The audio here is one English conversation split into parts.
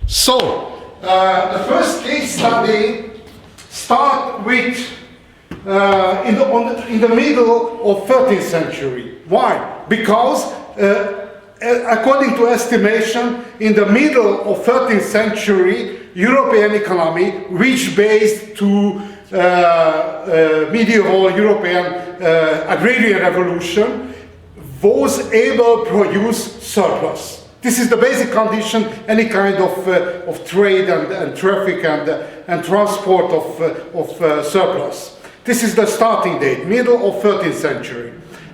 So, the first case study start with in the middle of 13th century. Why? Because according to estimation, in the middle of 13th century, European economy, which based to medieval European agrarian revolution, was able to produce surplus. This is the basic condition, any kind of trade and traffic and transport of surplus. This is the starting date, middle of 13th century.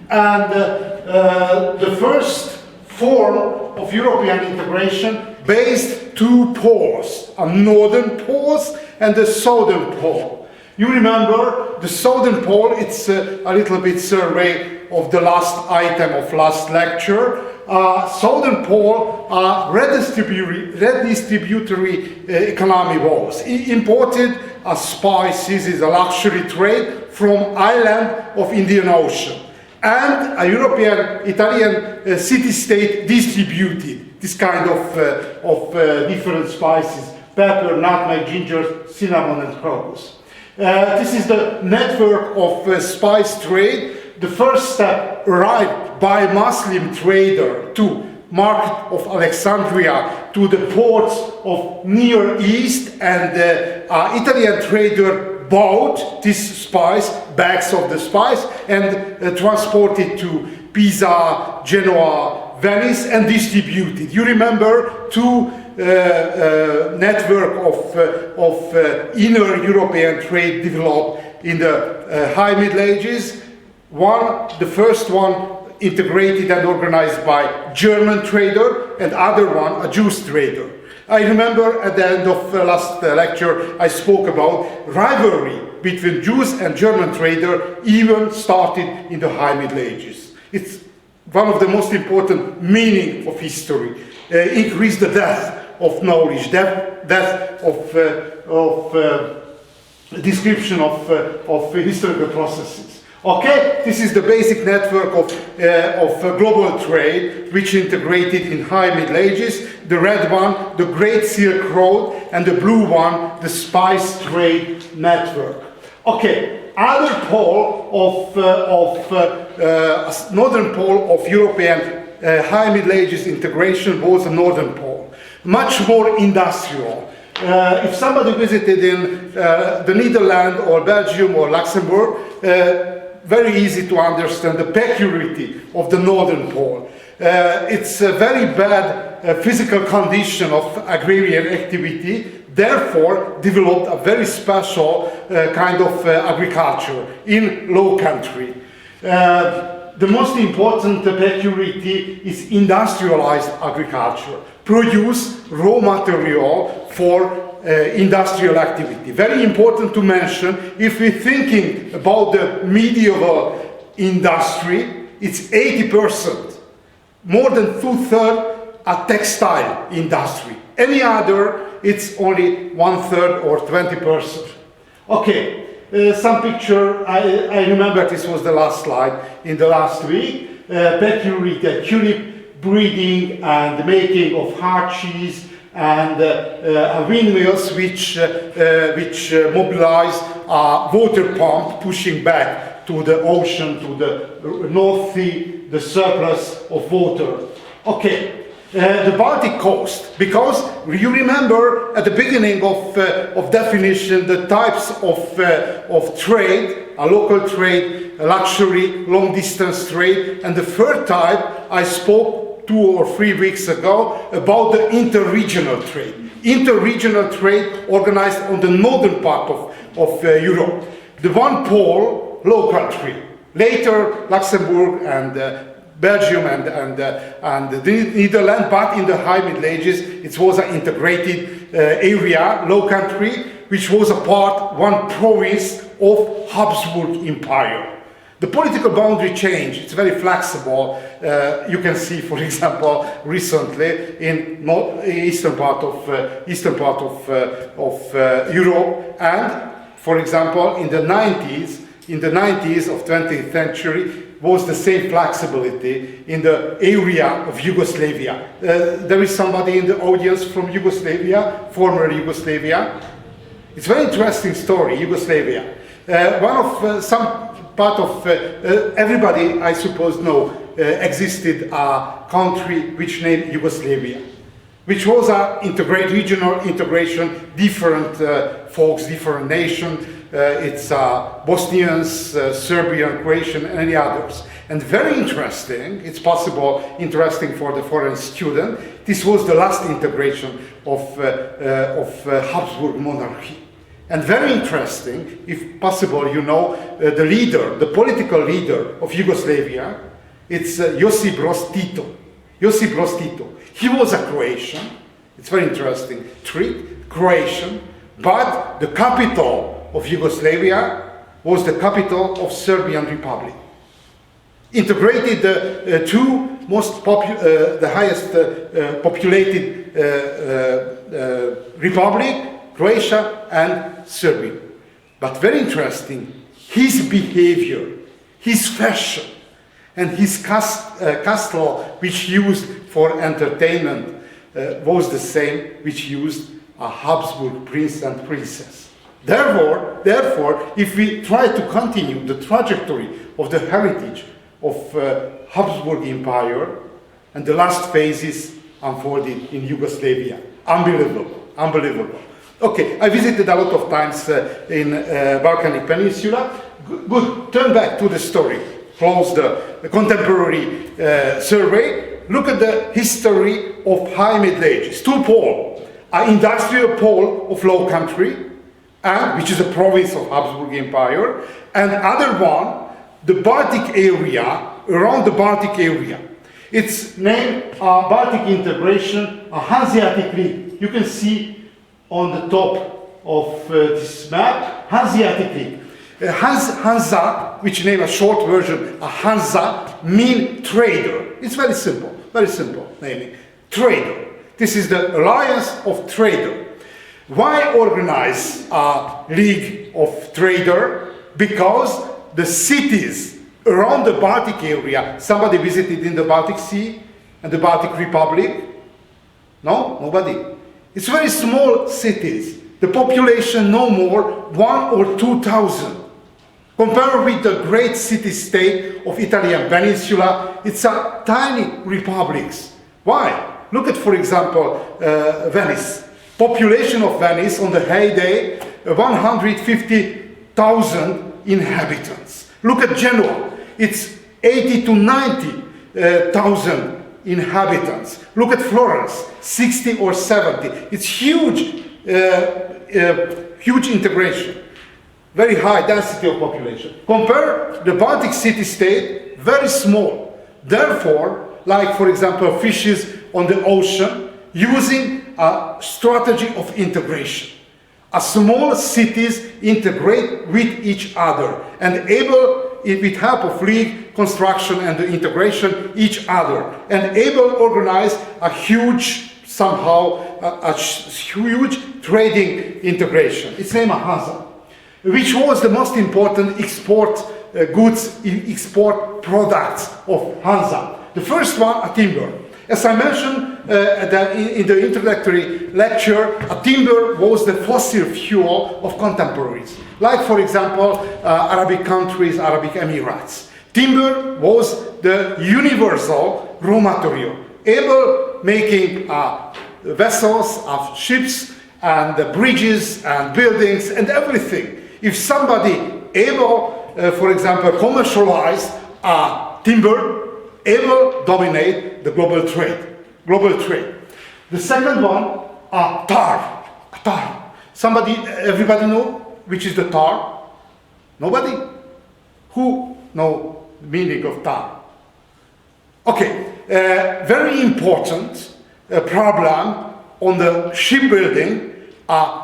And the first form of European integration based two poles, a northern pole and the southern pole. You remember the southern pole, it's a little bit survey of the last item of last lecture. Southern pole are redistributory economy was. Imported as spices is a luxury trade from island of Indian Ocean. And a European, Italian city-state distributed this kind of different spices, pepper, nutmeg, ginger, cinnamon and crocus. This is the network of spice trade. The first step arrived by Muslim trader to market of Alexandria, to the ports of Near East, and Italian trader bought this spice, bags of the spice, and transported to Pisa, Genoa, Venice, and distributed. You remember two network of inner European trade developed in the High Middle Ages. The first one integrated and organized by German trader, and other one a Jewish trader. I remember at the end of the last lecture I spoke about rivalry between Jews and German trader even started in the High Middle Ages. It's one of the most important meaning of history. Increase the depth of knowledge, depth of description of historical processes. Okay, this is the basic network of global trade, which integrated in High Middle Ages. The red one, the Great Silk Road, and the blue one, the spice trade network. Okay, other pole northern pole of European High Middle Ages integration was the northern pole, much more industrial. If somebody visited in the Netherlands or Belgium or Luxembourg, very easy to understand the peculiarity of the northern pole. It's a very bad physical condition of agrarian activity, therefore developed a very special kind of agriculture in low country. The most important peculiarity is industrialized agriculture, produce raw material for industrial activity. Very important to mention, if we're thinking about the medieval industry, it's 80%. More than 2/3 a textile industry. Any other, it's only 1/3 or 20%. Okay, some picture, I remember this was the last slide in the last week. Peculiarity, tulip breeding and the making of hard cheese, and windmills which mobilize a water pump pushing back to the ocean, to the North Sea, the surplus of water. Okay, the Baltic coast, because you remember at the beginning of definition the types of trade, a local trade, a luxury, long distance trade, and the third type I spoke 2 or 3 weeks ago about the interregional trade. Interregional trade organized on the northern part of Europe. The one pole, low country. Later, Luxembourg and Belgium and the Netherlands, but in the High Middle Ages, it was an integrated area, low country, which was a part, one province of Habsburg Empire. The political boundary change, it's very flexible. You can see, for example, recently in eastern part of Europe, and for example, in the 90s, in the 90s of 20th century was the same flexibility in the area of Yugoslavia. There is somebody in the audience from Yugoslavia, former Yugoslavia. It's a very interesting story, Yugoslavia. Some part of everybody, I suppose, existed a country which named Yugoslavia, which was a regional integration, different folks, different nations. It's Bosnians, Serbian, Croatian, and any others. And very interesting, it's possible interesting for the foreign student, this was the last integration of Habsburg monarchy. And very interesting, if possible, you know, the leader, the political leader of Yugoslavia, it's Josip Broz Tito. Josip Broz Tito. He was a Croatian. It's very interesting. Croatian, but the capital of Yugoslavia was the capital of Serbian Republic. Integrated the two the highest populated republic, Croatia and Serbia. But very interesting, his behavior, his fashion, and his castle, which used for entertainment, was the same which used a Habsburg prince and princess. Therefore, if we try to continue the trajectory of the heritage of Habsburg Empire, and the last phases unfolded in Yugoslavia, unbelievable. Okay, I visited a lot of times in Balkanic Peninsula. Good, turn back to the story. Close the contemporary survey. Look at the history of High Middle Ages. Two poles, an industrial pole of Low Country, which is a province of Habsburg Empire, and other one, the Baltic area, around the Baltic area. It's named Baltic Integration, a Hanseatic League. You can see on the top of this map, Hanseatic League. Hansa, which name a short version, a Hansa, mean trader. It's very simple naming. Trader. This is the alliance of trader. Why organize a league of trader? Because the cities around the Baltic area, somebody visited in the Baltic Sea and the Baltic Republic? No? Nobody. It's very small cities. The population no more 1,000 or 2,000. Compared with the great city-state of Italian peninsula, it's a tiny republics. Why? Look at, for example, Venice. Population of Venice on the heyday, 150,000 inhabitants. Look at Genoa. It's 80 to 90,000 inhabitants. Look at Florence, 60 or 70. It's huge, huge integration. Very high density of population. Compare the Baltic city-state, very small. Therefore, like for example, fishes on the ocean, using a strategy of integration. A small cities integrate with each other and able, with help of league construction and the integration each other, and able to organize a huge, somehow, a huge trading integration. It's named a Hansa, which was the most important export goods, export products of Hansa. The first one, a timber. As I mentioned in the introductory lecture, a timber was the fossil fuel of contemporaries. Like, for example, Arabic countries, Arabic Emirates. Timber was the universal raw material, able making vessels, of ships, and bridges, and buildings, and everything. If somebody able, for example, commercialize timber, able dominate the global trade. The second one, tar. Everybody know which is the tar? Nobody? Who know the meaning of tar? Okay, very important problem on the shipbuilding,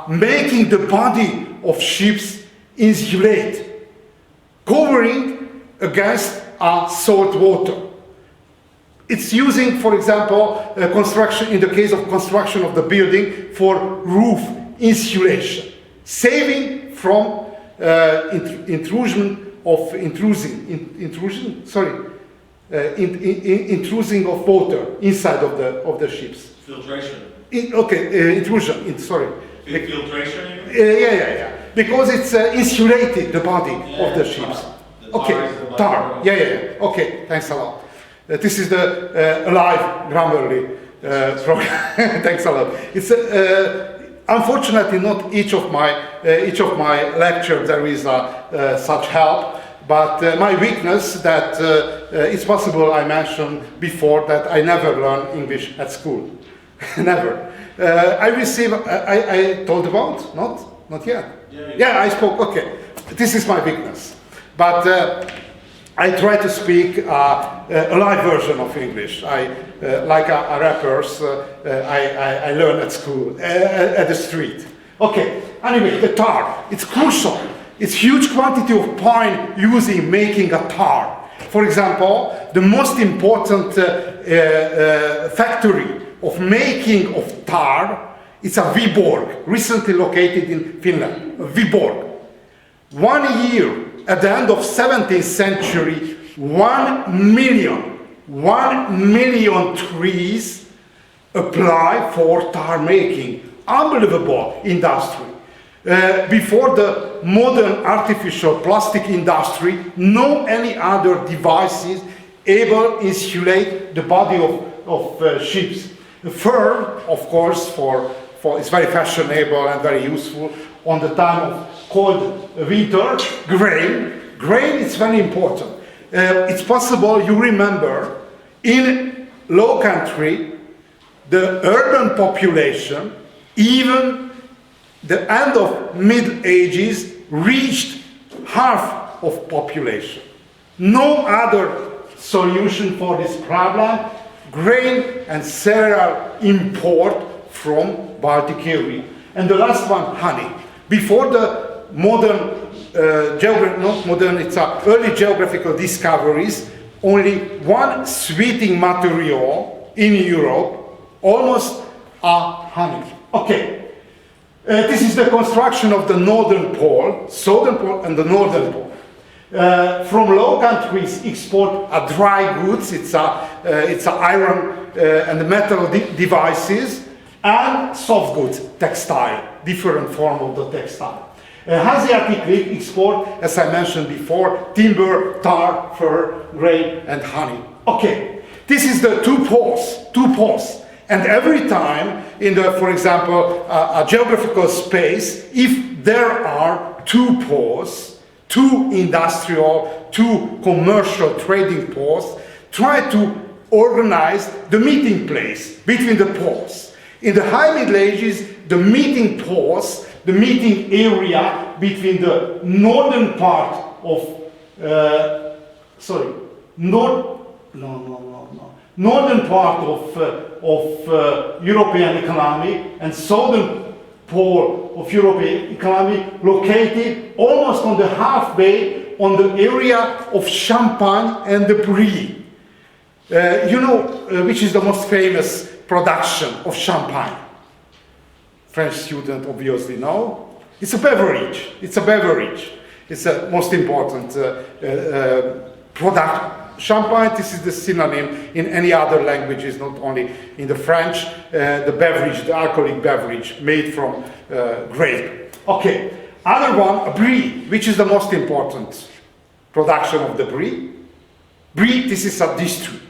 making the body of ships insulate, covering against salt water. It's using, for example, construction, in the case of construction of the building, for roof insulation, saving from intrusion of intruding of water inside of the ships. Filtration. Intrusion. Sorry. Filtration. Yeah. Because it's insulated the body of the ships. Tar. Yeah. Okay, thanks a lot. This is the live Grammarly program. Thanks a lot. It's unfortunately not each of my lectures there is such help. But my weakness that it's possible I mentioned before that I never learned English at school. Never. I told about? Not yet. Yeah, I spoke. Okay. This is my weakness. But I try to speak a live version of English. Like a rappers, I learn at school, at the street. Okay. Anyway, the tar. It's crucial. It's huge quantity of pine used in making a tar. For example, the most important factory of making of tar is a Viborg, recently located in Finland. Viborg. 1 year at the end of 17th century, 1 million trees apply for tar making. Unbelievable industry. Before the modern artificial plastic industry, no any other devices able to insulate the body of ships. The fur, of course, for it's very fashionable and very useful on the time of cold winter. Grain is very important. It's possible you remember in low country the urban population, even the end of Middle Ages, reached half of population. No other solution for this problem. Grain and cereal import from Baltic area. And the last one, honey. Before the modern, early geographical discoveries, only one sweetening material in Europe, almost honey. Okay. This is the construction of the northern pole, southern pole and the northern pole. From low countries export dry goods, it's a iron and metal devices, and soft goods, textile, different form of the textile. Hanseatic League export, as I mentioned before, timber, tar, fur, grain, and honey. Okay, this is the two poles. And every time in the, for example, a geographical space, if there are two poles, two industrial, two commercial trading poles, try to organize the meeting place between the poles. In the High Middle Ages, the meeting poles, the meeting area between the northern part of, northern part of European economy and southern pole of European economy, located almost on the halfway on the area of Champagne and the Brie. Which is the most famous production of champagne? French student obviously know. It's a beverage. It's the most important product. Champagne, this is the synonym in any other languages, not only in the French, the beverage, the alcoholic beverage made from grape. Okay, other one, Brie, which is the most important production of the Brie. Brie, this is a district.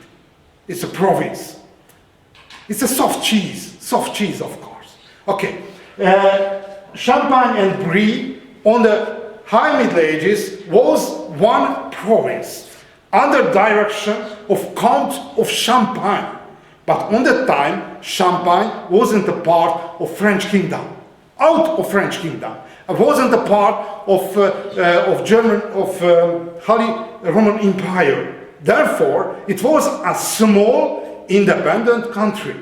It's a province. It's a soft cheese, of course. Okay, Champagne and Brie on the High Middle Ages was one province under direction of Count of Champagne. But on that time, Champagne wasn't a part of French kingdom, out of French kingdom. It wasn't a part of Holy Roman Empire. Therefore, it was a small independent country,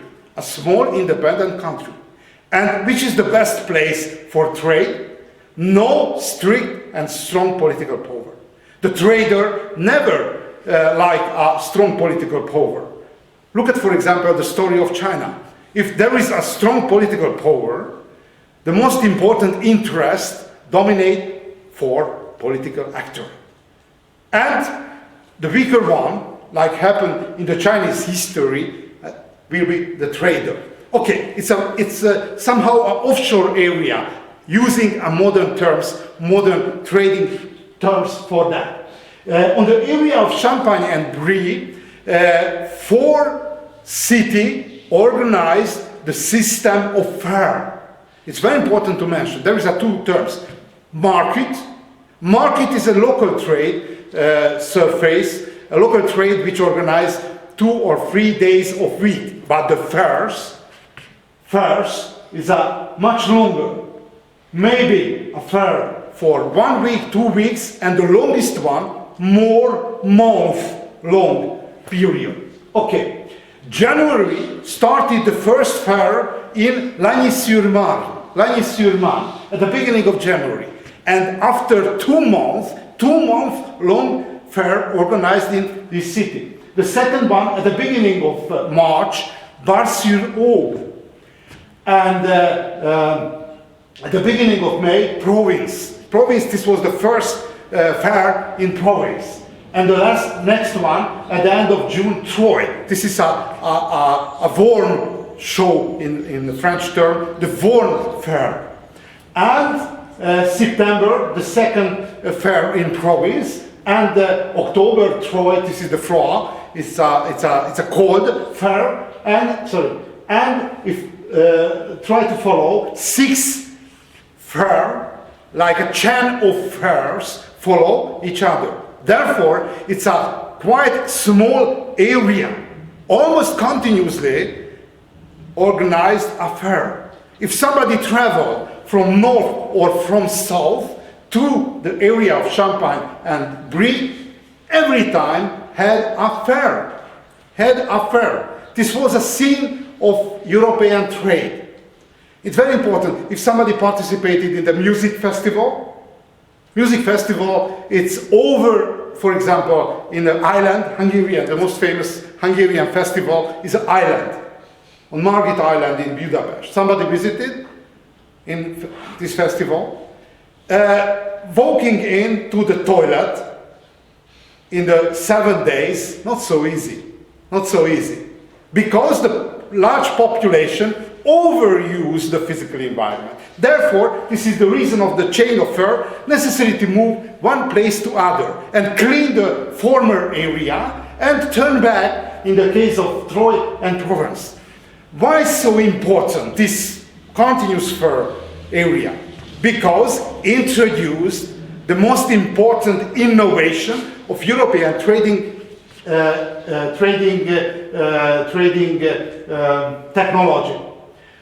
and which is the best place for trade. No strict and strong political power. The trader never liked a strong political power. Look at, for example, the story of China. If there is a strong political power, the most important interest dominate for political actor. And the weaker one, like happened in the Chinese history, will be the trader. Okay, it's somehow an offshore area, using a modern modern trading terms for that. On the area of Champagne and Brie, 4 cities organized the system of fair. It's very important to mention. There is 2 terms. Market. Market is a local trade surface, a local trade which organizes 2 or 3 days of week. But the fairs is a much longer. Maybe a fair for 1 week, 2 weeks, and the longest one, more month-long period. Okay, January started the first fair in Lagny-sur-Marne, at the beginning of January. And after 2 months, 2-month long fair organized in this city. The second one at the beginning of March, Bar-sur-Aube. And at the beginning of May, Provence. This was the first fair in Provence. And the next one, at the end of June, Troyes. This is a Worm show in the French term, the Worm Fair. And September, the second fair in Provence. And October, Troyes, this is the Froid. It's a cold fair. And if try to follow 6 fair, like a chain of fairs, follow each other. Therefore, it's a quite small area, almost continuously organized a fair. If somebody traveled from north or from south to the area of Champagne and Brie, every time had a fair. This was a scene of European trade. It's very important. If somebody participated in the music festival, it's over, for example, in the island, Hungarian, the most famous Hungarian festival is an island, on Margit Island in Budapest. Somebody visited in this festival, walking into the toilet in the 7 days, not so easy, because the large population overuse the physical environment. Therefore, this is the reason of the chain of fair, necessary to move one place to other and clean the former area and turn back in the case of Troyes and Provence. Why so important this continuous fair area? Because introduced the most important innovation of European trading technology.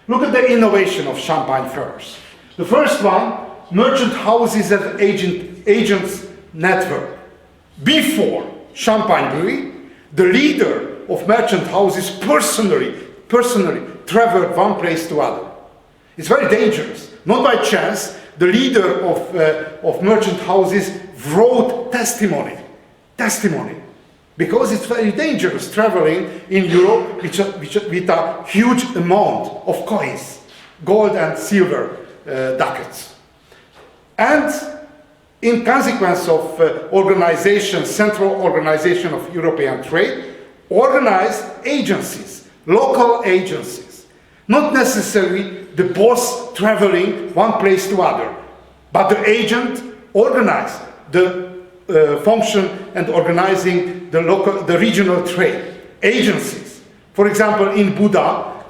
Look at the innovation of Champagne fairs. The first one, merchant houses and agents network. Before Champagne Brie, the leader of merchant houses personally traveled one place to other. It's very dangerous. Not by chance, the leader of merchant houses wrote testimony. Because it's very dangerous traveling in Europe with a huge amount of coins, gold and silver ducats. And in consequence of central organization of European trade, organized agencies, local agencies. Not necessarily the boss traveling one place to other, but the agent organized the function and organizing the regional trade agencies. For example, in Buda,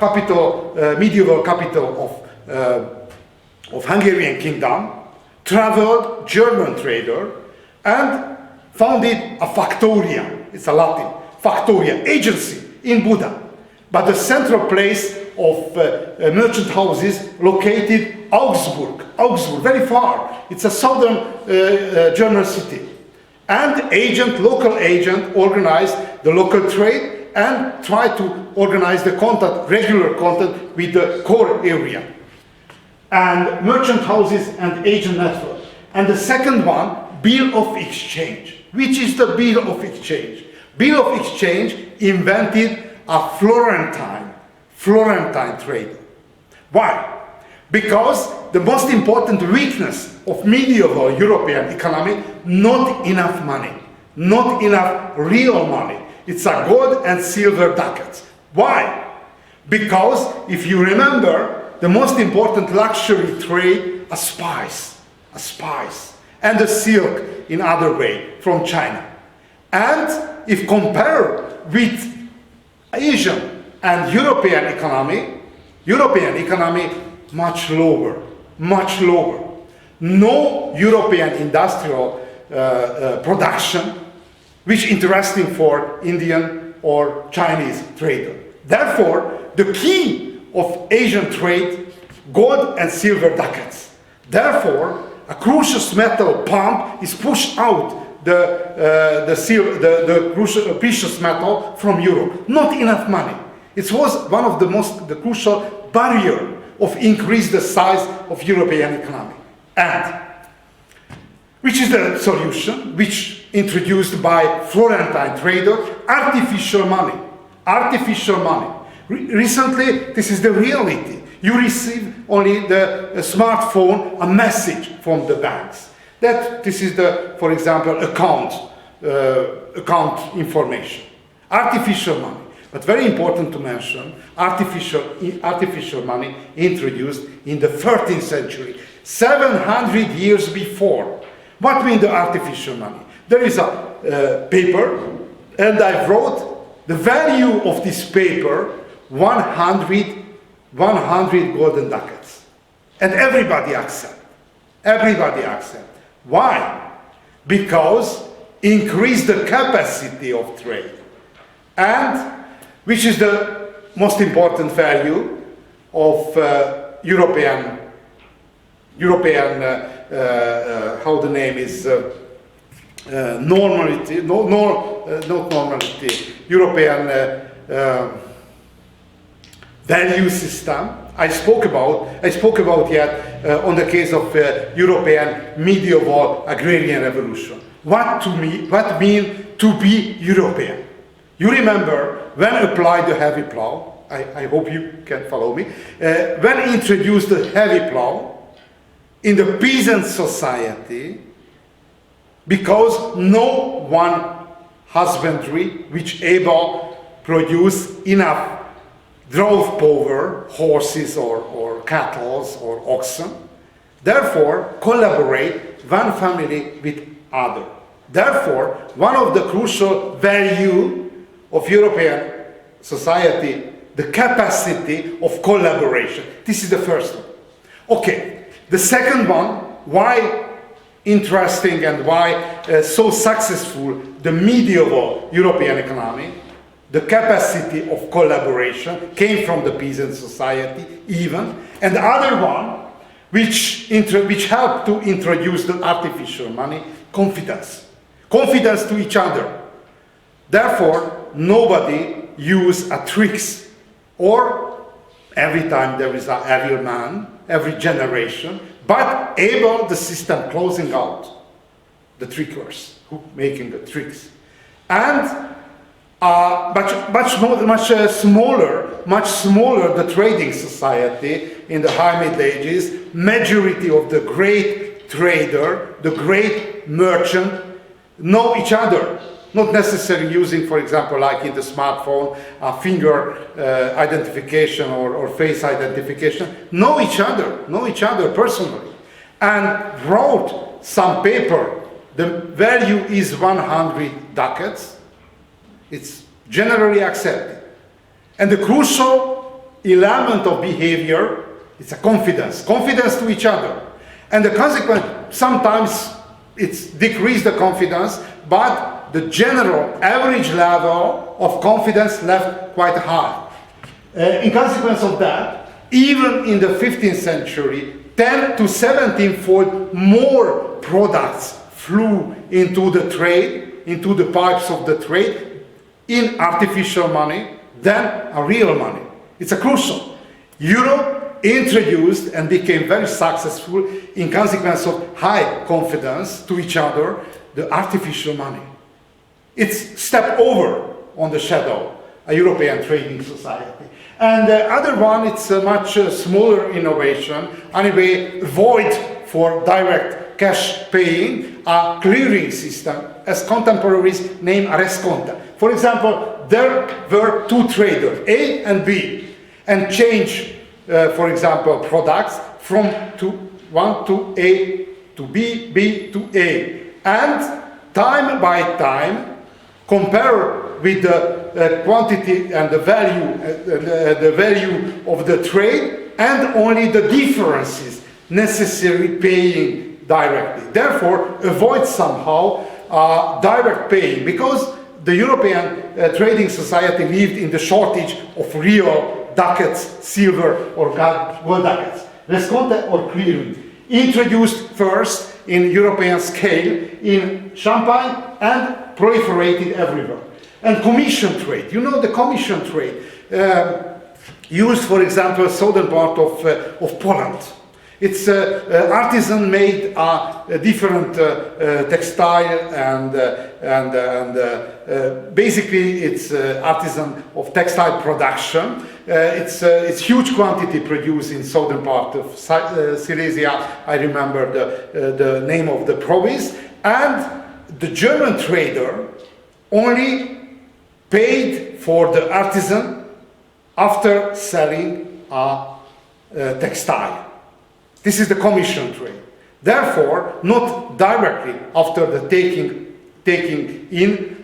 medieval capital of Hungarian kingdom, traveled German trader and founded a factoria. It's a Latin factoria agency in Buda. But the central place of merchant houses located Augsburg, very far. It's a southern German city. And local agent organized the local trade and tried to organize the regular contact with the core area. And merchant houses and agent network. And the second one, bill of exchange. Which is the bill of exchange? Bill of exchange invented a Florentine trader. Why? Because the most important weakness of medieval European economy, not enough money. not enough real money. It's a gold and silver ducats. Why? Because if you remember, the most important luxury trade, a spice, and the silk in other way from China. And if compared with Asian and European economy, much lower. No European industrial production, which interesting for Indian or Chinese trader. Therefore, the key of Asian trade, gold and silver ducats. Therefore, a crucial metal pump is pushed out the precious metal from Europe. Not enough money. It was one of the crucial barrier of increase the size of European economy. And which is the solution, which introduced by Florentine trader, artificial money. Recently, this is the reality. You receive only the smartphone, a message from the banks. That this is the, for example, account information. Artificial money. But very important to mention, artificial money introduced in the 13th century, 700 years before. What means the artificial money? There is a paper, and I wrote the value of this paper, 100 golden ducats. And everybody accept. Why? Because increase the capacity of trade. And which is the most important value of European, how the name is, normality, not normality, European value system. I spoke about yet on the case of European medieval agrarian revolution. What mean to be European? You remember when applied the heavy plow, I hope you can follow me, when introduced the heavy plow in the peasant society, because no one husbandry which able produce enough drove power, horses or cattle or oxen, therefore collaborate one family with other. Therefore, one of the crucial value of European society, the capacity of collaboration. This is the first one. Okay, the second one, why interesting and why so successful the medieval European economy, the capacity of collaboration came from the peasant society even, and the other one, which helped to introduce the artificial money, confidence to each other. Therefore, nobody use tricks, or every time there is an evil man, every generation, but able the system closing out the trickers who making the tricks, and much smaller the trading society in the High Middle Ages. Majority of the great trader, the great merchant, know each other. Not necessarily using, for example, like in the smartphone, finger identification or face identification. Know each other personally. And wrote some paper. The value is 100 ducats. It's generally accepted. And the crucial element of behavior is a confidence to each other. And the consequence, sometimes it's decreased the confidence, but the general average level of confidence left quite high. In consequence of that, even in the 15th century, 10 to 17-fold more products flew into the trade, into the pipes of the trade, in artificial money than a real money. It's a crucial. Europe introduced and became very successful in consequence of high confidence to each other, the artificial money. It's step over on the shadow, a European trading society. And the other one, it's a much smaller innovation, anyway, void for direct cash paying, a clearing system, as contemporaries name res conta. For example, there were two traders, A and B, and change, for example, products from one to A to B, B to A, and time by time compare with the quantity and the value of the trade, and only the differences necessary paying directly. Therefore, avoid somehow direct paying, because the European trading society lived in the shortage of real ducats, silver or gold ducats. Resconte or clearing, introduced first in European scale in Champagne and proliferated everywhere. And commission trade, you know the commission trade, used, for example, southern part of Poland. It's artisan made a different textile, and basically it's artisan of textile production. It's huge quantity produced in southern part of Silesia. I remember the name of the province. And the German trader only paid for the artisan after selling a textile. This is the commission trade. Therefore, not directly after the taking in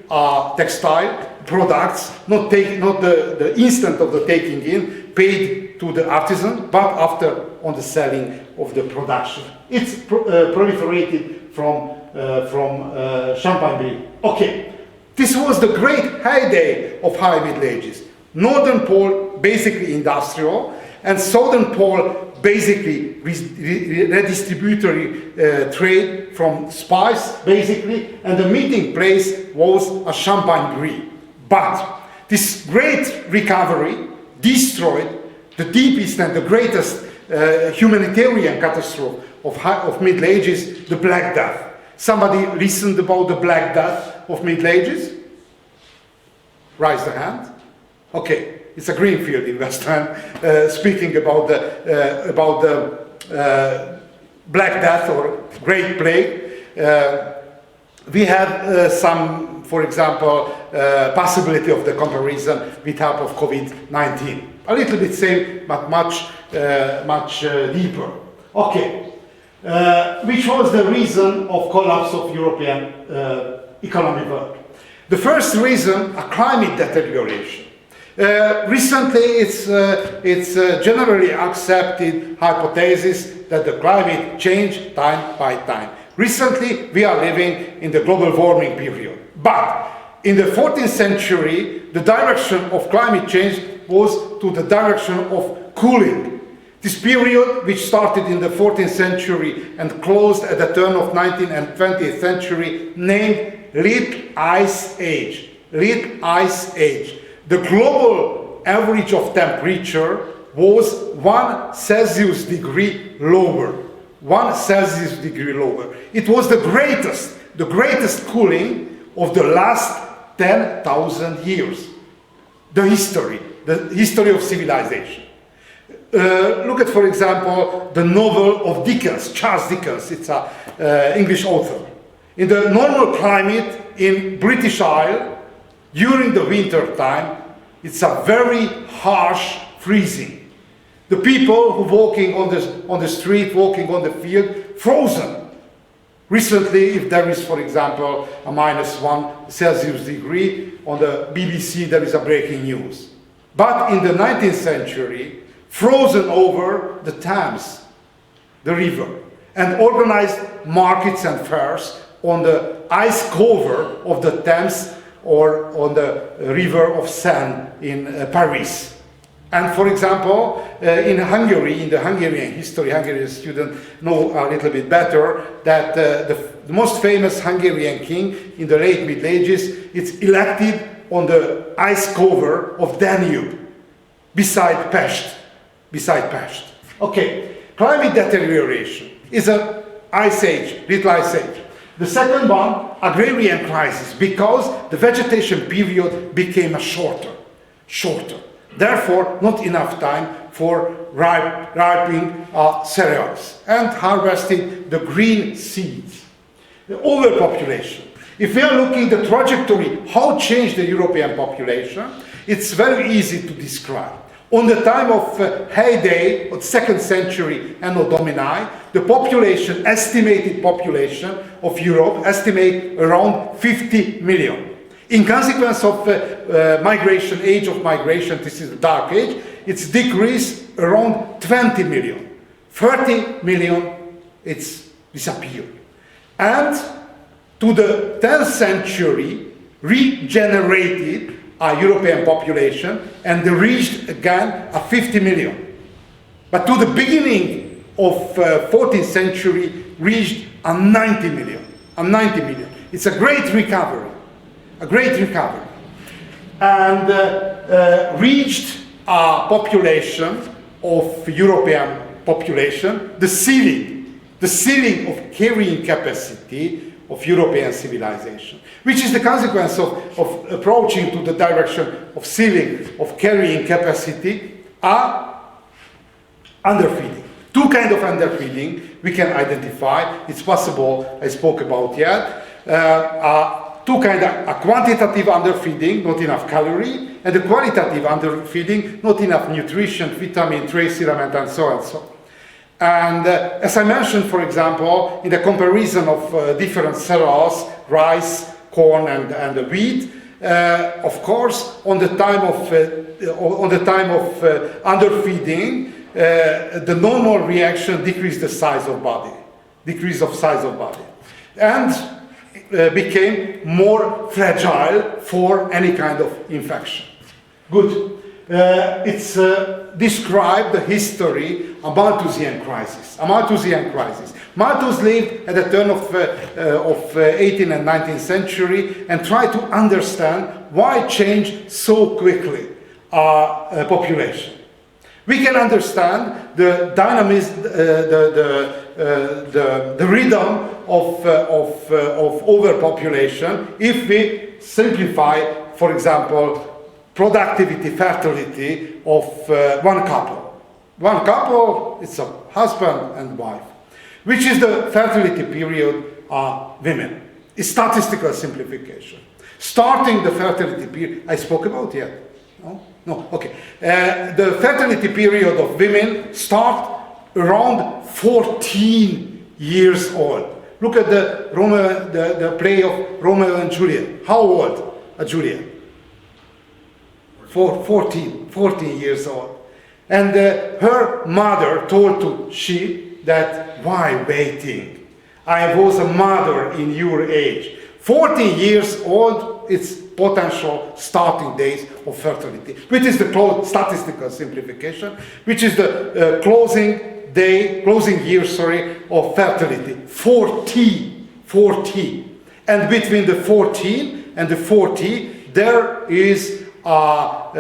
textile products, not the instant of the taking in, paid to the artisan, but after on the selling of the production. It's proliferated from Champagne. Okay. This was the great heyday of High Middle Ages. Northern pole basically industrial, and southern pole basically redistributory trade from spice basically, and the meeting place was a Champagne Brie. But this great recovery destroyed the deepest and the greatest humanitarian catastrophe of Middle Ages, the Black Death. Somebody listened about the Black Death of Middle Ages? Raise the hand. Okay, it's a greenfield investor speaking about the Black Death or Great Plague. We have some, for example, possibility of the comparison with help of COVID-19. A little bit same, but much deeper. Okay. Which was the reason of collapse of European economic world? The first reason, a climate deterioration. Recently, it's generally accepted hypothesis that the climate changed time by time. Recently, we are living in the global warming period. But in the 14th century, the direction of climate change was to the direction of cooling. This period, which started in the 14th century and closed at the turn of 19th and 20th century, named Little Ice Age. Little Ice Age. The global average of temperature was 1 Celsius degree lower. 1 Celsius degree lower. It was the greatest cooling of the last 10,000 years. The history of civilization. Look at, for example, the novel of Dickens, Charles Dickens. It's an English author. In the normal climate in British Isles, during the winter time, it's a very harsh freezing. The people who walking on the street, walking on the field, frozen. Recently, if there is, for example, a -1 Celsius degree, on the BBC there is a breaking news. But in the 19th century, frozen over the Thames, the river, and organized markets and fairs on the ice cover of the Thames or on the river of Seine in Paris. And for example, in Hungary, in the Hungarian history, Hungarian students know a little bit better that the most famous Hungarian king in the late Middle Ages is elected on the ice cover of Danube, beside Pest. Okay, climate deterioration is an ice age, little ice age. The second one, agrarian crisis, because the vegetation period became shorter. Therefore, not enough time for ripening cereals and harvesting the green seeds. The overpopulation. If we are looking at the trajectory, how changed the European population, it's very easy to describe. On the time of heyday of 2nd century Anno Domini, the population, estimated population of Europe, estimate around 50 million. In consequence of migration, age of migration, this is the dark age, it's decreased around 20 million. 30 million, it's disappeared. And to the 10th century, regenerated a European population and they reached again a 50 million. But to the beginning of 14th century, reached a 90 million. A 90 million. It's a great recovery. A great recovery. And reached a population of European population, the ceiling of carrying capacity of European civilization, which is the consequence of approaching to the direction of ceiling of carrying capacity are underfeeding. Two kinds of underfeeding we can identify. It's possible, I spoke about yet. Two kinds, a quantitative underfeeding, not enough calorie, and a qualitative underfeeding, not enough nutrition, vitamin, trace element, and so on and so on. And as I mentioned, for example, in the comparison of different cereals, rice, corn, and wheat, of course, on the time of underfeeding, the normal reaction decreased the size of body, and became more fragile for any kind of infection. Good. It's described the history of Malthusian crisis. Malthus lived at the turn of 18th and 19th century and tried to understand why change so quickly population. We can understand the dynamism, the rhythm of overpopulation if we simplify, for example, productivity, fertility of one couple. One couple, it's a husband and wife. Which is the fertility period of women? It's statistical simplification. Starting the fertility period, I spoke about yet? No? No, okay. The fertility period of women start around 14 years old. Look at the play of Romeo and Juliet. How old? Juliet? 14 years old. And her mother told to she that, why waiting? I was a mother in your age. 14 years old, it's potential starting days of fertility, which is the statistical simplification, which is the closing year, of fertility. 40. And between the 14 and the 40, there are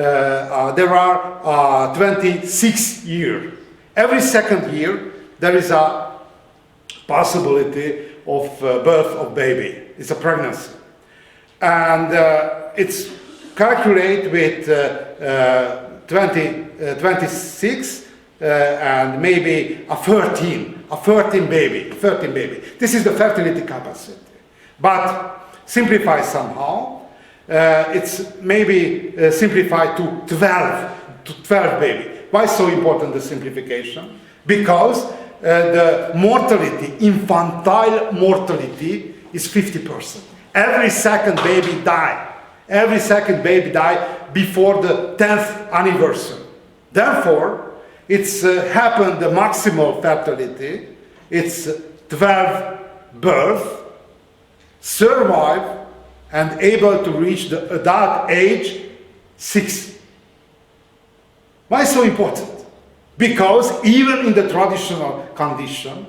26 years. Every second year, there is a possibility of birth of baby. It's a pregnancy. And it's calculated with 26 and maybe a 13 baby. This is the fertility capacity. But simplified somehow, it's maybe simplified to 12 baby. Why so important the simplification? Because the mortality, infantile mortality, is 50%. Every second baby die before the 10th anniversary. Therefore, it's happened the maximal fertility, it's 12 birth, survive, and able to reach the adult age 6. Why so important? Because even in the traditional condition,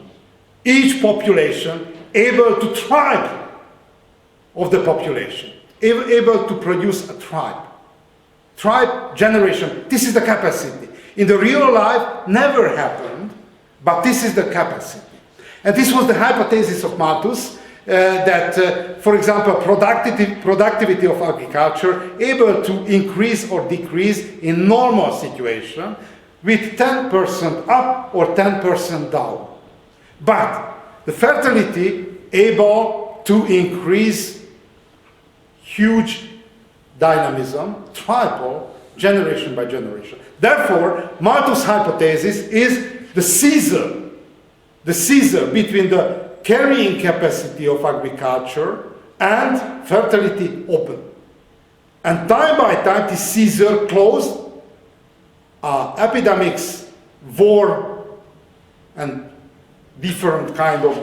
each population able to thrive of the population, able to produce a tribe generation. This is the capacity. In the real life, never happened, but this is the capacity. And this was the hypothesis of Malthus, for example, productivity of agriculture able to increase or decrease in normal situation with 10% up or 10% down. But the fertility able to increase huge dynamism, triple, generation by generation. Therefore, Malthus' hypothesis is the scissor between the carrying capacity of agriculture and fertility open. And time by time, this scissor closed, epidemics, war, and different kind of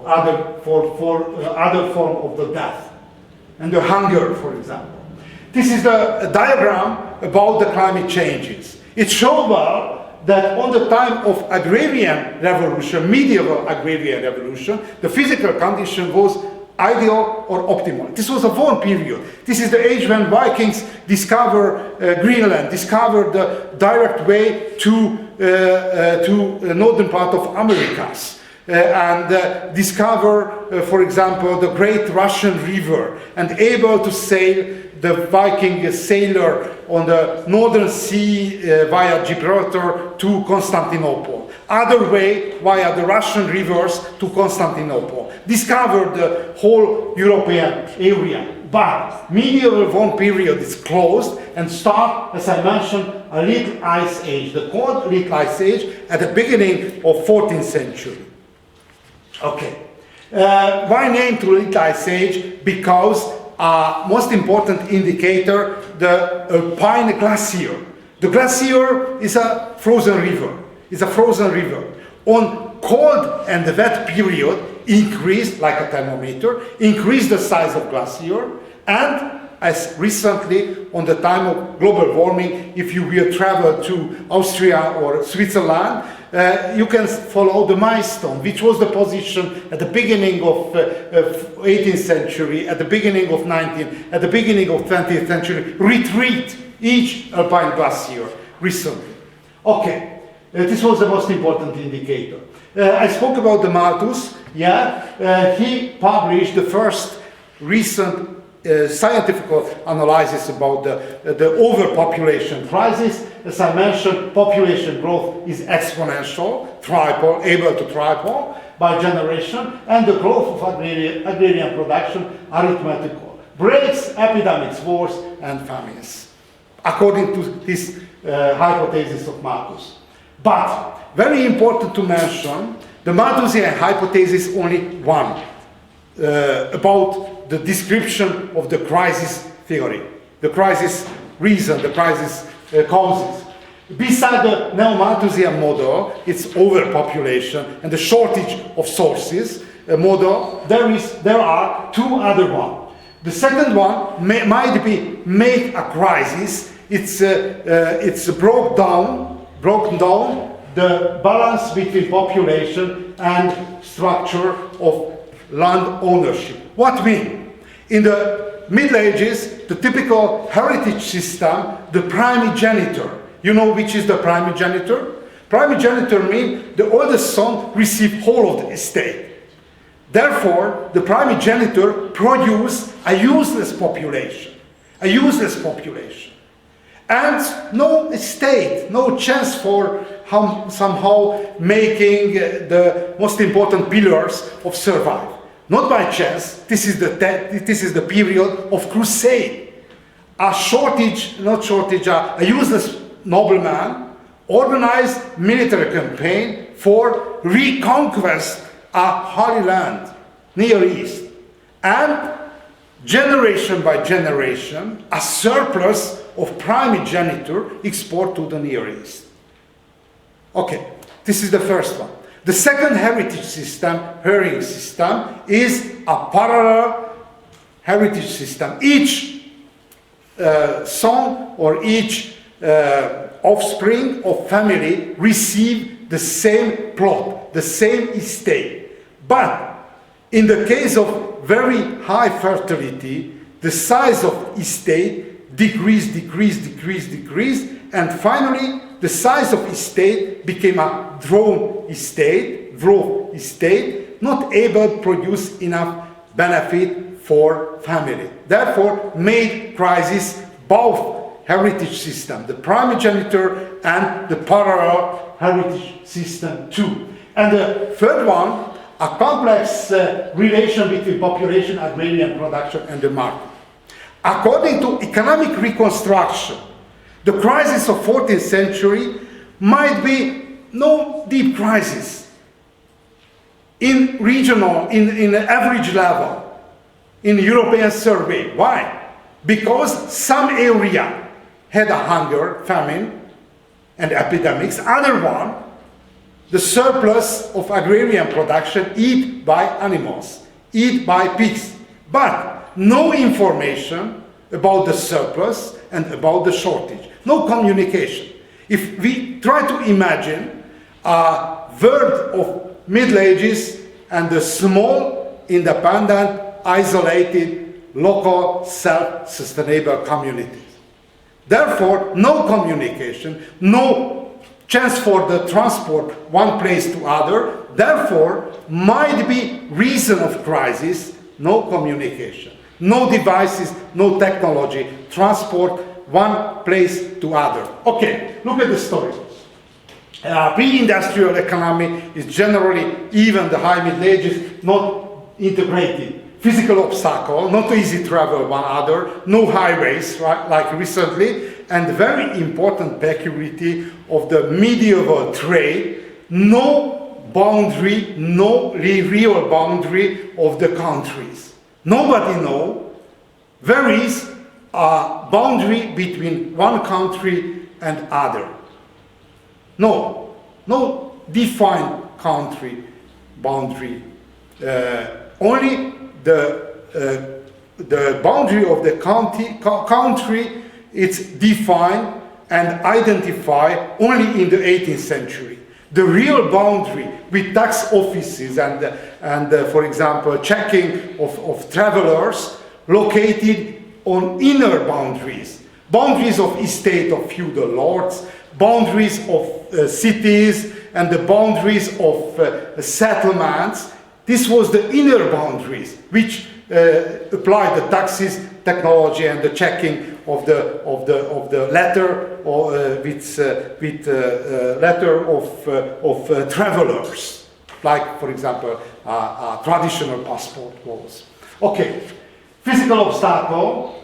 other form of the death, and the hunger, for example. This is a diagram about the climate changes. It shows well that on the time of agrarian revolution, medieval agrarian revolution, the physical condition was ideal or optimal. This was a warm period. This is the age when Vikings discover Greenland, discovered the direct way to northern part of Americas, and discover, for example, the great Russian river, and able to sail the Viking sailor on the northern sea via Gibraltar to Constantinople. Other way via the Russian rivers to Constantinople. Discovered the whole European area. But medieval warm period is closed and start, as I mentioned, a Little Ice Age, the cold Little Ice Age at the beginning of 14th century. Okay. Why name to Little Ice Age? Because most important indicator, the Alpine Glacier. The glacier is a frozen river. It's a frozen river. On cold and wet period, increased like a thermometer, increased the size of glacier, and as recently on the time of global warming, if you will travel to Austria or Switzerland, you can follow the milestone, which was the position at the beginning of 18th century, at the beginning of 19th, at the beginning of 20th century, retreat each alpine glacier recently. Okay, this was the most important indicator. I spoke about the Malthus. He published the first recent scientific analysis about the overpopulation crisis. As I mentioned, population growth is exponential, able to triple by generation, and the growth of agrarian production arithmetical. Breaks, epidemics, wars, and famines, according to this hypothesis of Malthus. But very important to mention, the Malthusian hypothesis only one about the description of the crisis theory, the crisis reason, the crisis causes. Beside the neo-Malthusian model, its overpopulation and the shortage of sources model, there are two other ones. The second one might be make a crisis. It's broken down the balance between population and structure of land ownership. What mean? In the Middle Ages, the typical heritage system, the primogeniture. You know which is the primogeniture? Primogeniture means the oldest son receives whole of the estate. Therefore, the primogeniture produces a useless population. And no estate, no chance for somehow making the most important pillars of survival. Not by chance, this is the period of crusade. A useless nobleman organized military campaign for reconquest of Holy Land, Near East. And generation by generation, a surplus of primogeniture export to the Near East. Okay, this is the first one. The second heritage system, is a parallel heritage system. Each son or each offspring of family receive the same plot, the same estate. But in the case of very high fertility, the size of estate decreased, and finally the size of estate became a dwarf estate, not able to produce enough benefit for family. Therefore, made crisis both heritage system, the primogeniture and the parallel heritage system too. And the third one, a complex relation between population, agrarian production and the market. According to economic reconstruction, the crisis of 14th century might be no deep crisis in regional, in average level, in European survey. Why? Because some area had a hunger, famine, and epidemics. Other one, the surplus of agrarian production, eat by animals, eat by pigs. But no information about the surplus and about the shortage. No communication. If we try to imagine a world of Middle Ages and the small, independent, isolated, local, self-sustainable communities. Therefore, no communication, no chance for the transport one place to other, therefore, might be reason of crisis, no communication, no devices, no technology, transport one place to other. Okay, look at the story. Pre-industrial economy is generally, even the high Middle Ages, not integrated. Physical obstacle, not easy travel one other, no highways, right, like recently, and very important peculiarity of the medieval trade, no boundary, no real boundary of the countries. Nobody knows where is a boundary between one country and other. No defined country boundary. Only the boundary of the country it's defined and identified only in the 18th century. The real boundary with tax offices and for example, checking of travelers located on inner boundaries. Boundaries of estate of feudal lords, boundaries of cities, and the boundaries of settlements. This was the inner boundaries which applied the taxes, technology, and the checking of the letter or with letter of travelers, like for example a traditional passport was. Okay, physical obstacle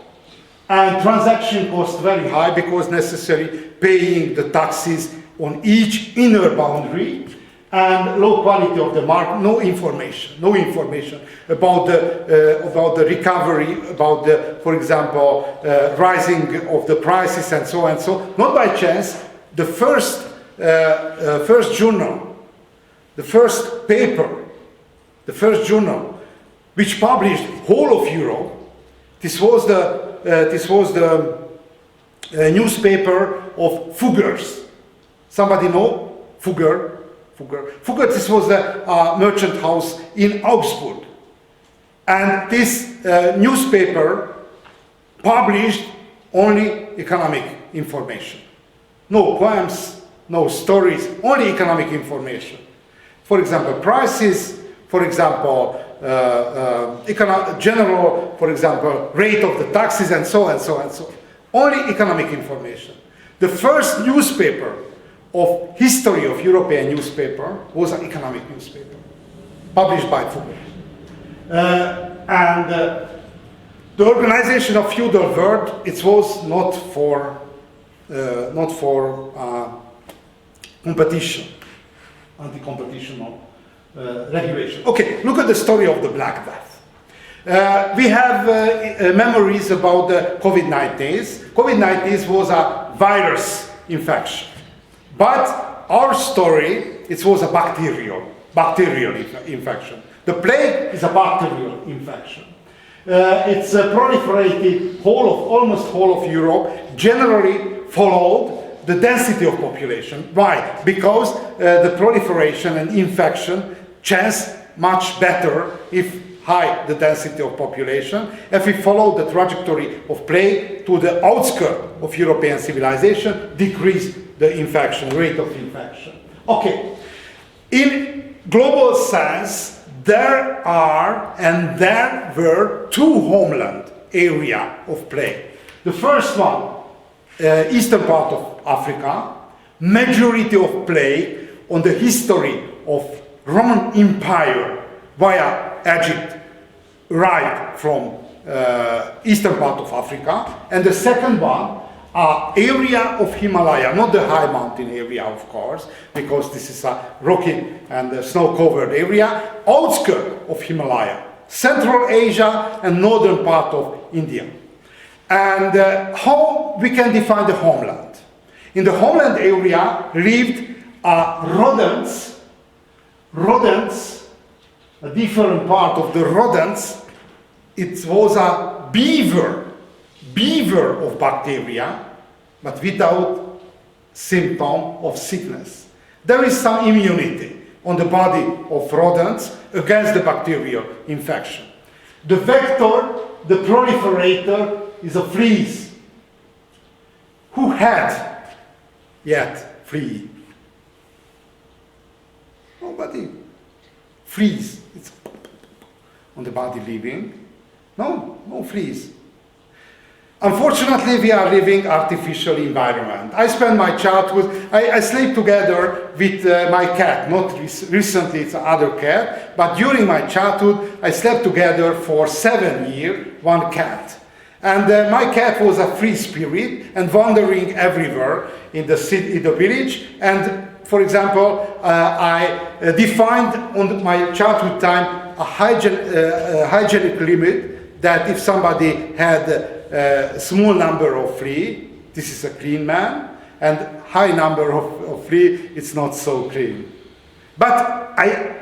and transaction cost very high because necessary paying the taxes on each inner boundary. And low quality of the market, no information about the recovery, about the, for example, rising of the prices and so on and so. Not by chance, the first journal, the first paper, the first journal, which published whole of Europe. This was the newspaper of Fuggers. Somebody know Fugger? Fugger, this was the merchant house in Augsburg. And this newspaper published only economic information. No poems, no stories, only economic information. For example, prices, for example, general, for example, rate of the taxes and so on and so on and so on. Only economic information. The first newspaper of history of European newspaper was an economic newspaper, published by Fugger. The organization of feudal world, it was not for competition, anti-competitional regulation. Okay, look at the story of the Black Death. We have memories about the COVID-19. COVID-19 was a virus infection. But our story, it was a bacterial infection. The plague is a bacterial infection. It's proliferated almost whole of Europe, generally followed the density of population. Why? Because the proliferation and infection chance much better if high the density of population. If we follow the trajectory of plague to the outskirts of European civilization, decrease the infection, rate of infection. Okay, in global sense, there were two homeland area of play. The first one, eastern part of Africa, majority of play on the history of Roman Empire via Egypt, right from eastern part of Africa. And the second one, area of Himalaya, not the high mountain area, of course, because this is a rocky and snow-covered area, outskirts of Himalaya, Central Asia and northern part of India. And how we can define the homeland? In the homeland area lived rodents, a different part of the rodents. It was a beaver of bacteria, but without symptom of sickness. There is some immunity on the body of rodents against the bacterial infection. The vector, the proliferator, is a fleas. Who had yet flea? Nobody. Fleas. It's on the body living. No fleas. Unfortunately, we are living artificial environment. I spent my childhood, I sleep together with my cat, not recently it's another cat, but during my childhood, I slept together for 7 years, one cat. And my cat was a free spirit and wandering everywhere in the city, in the village. And for example, I defined on my childhood time a hygienic limit that if somebody had a small number of flea, this is a clean man, and high number of flea, it's not so clean. But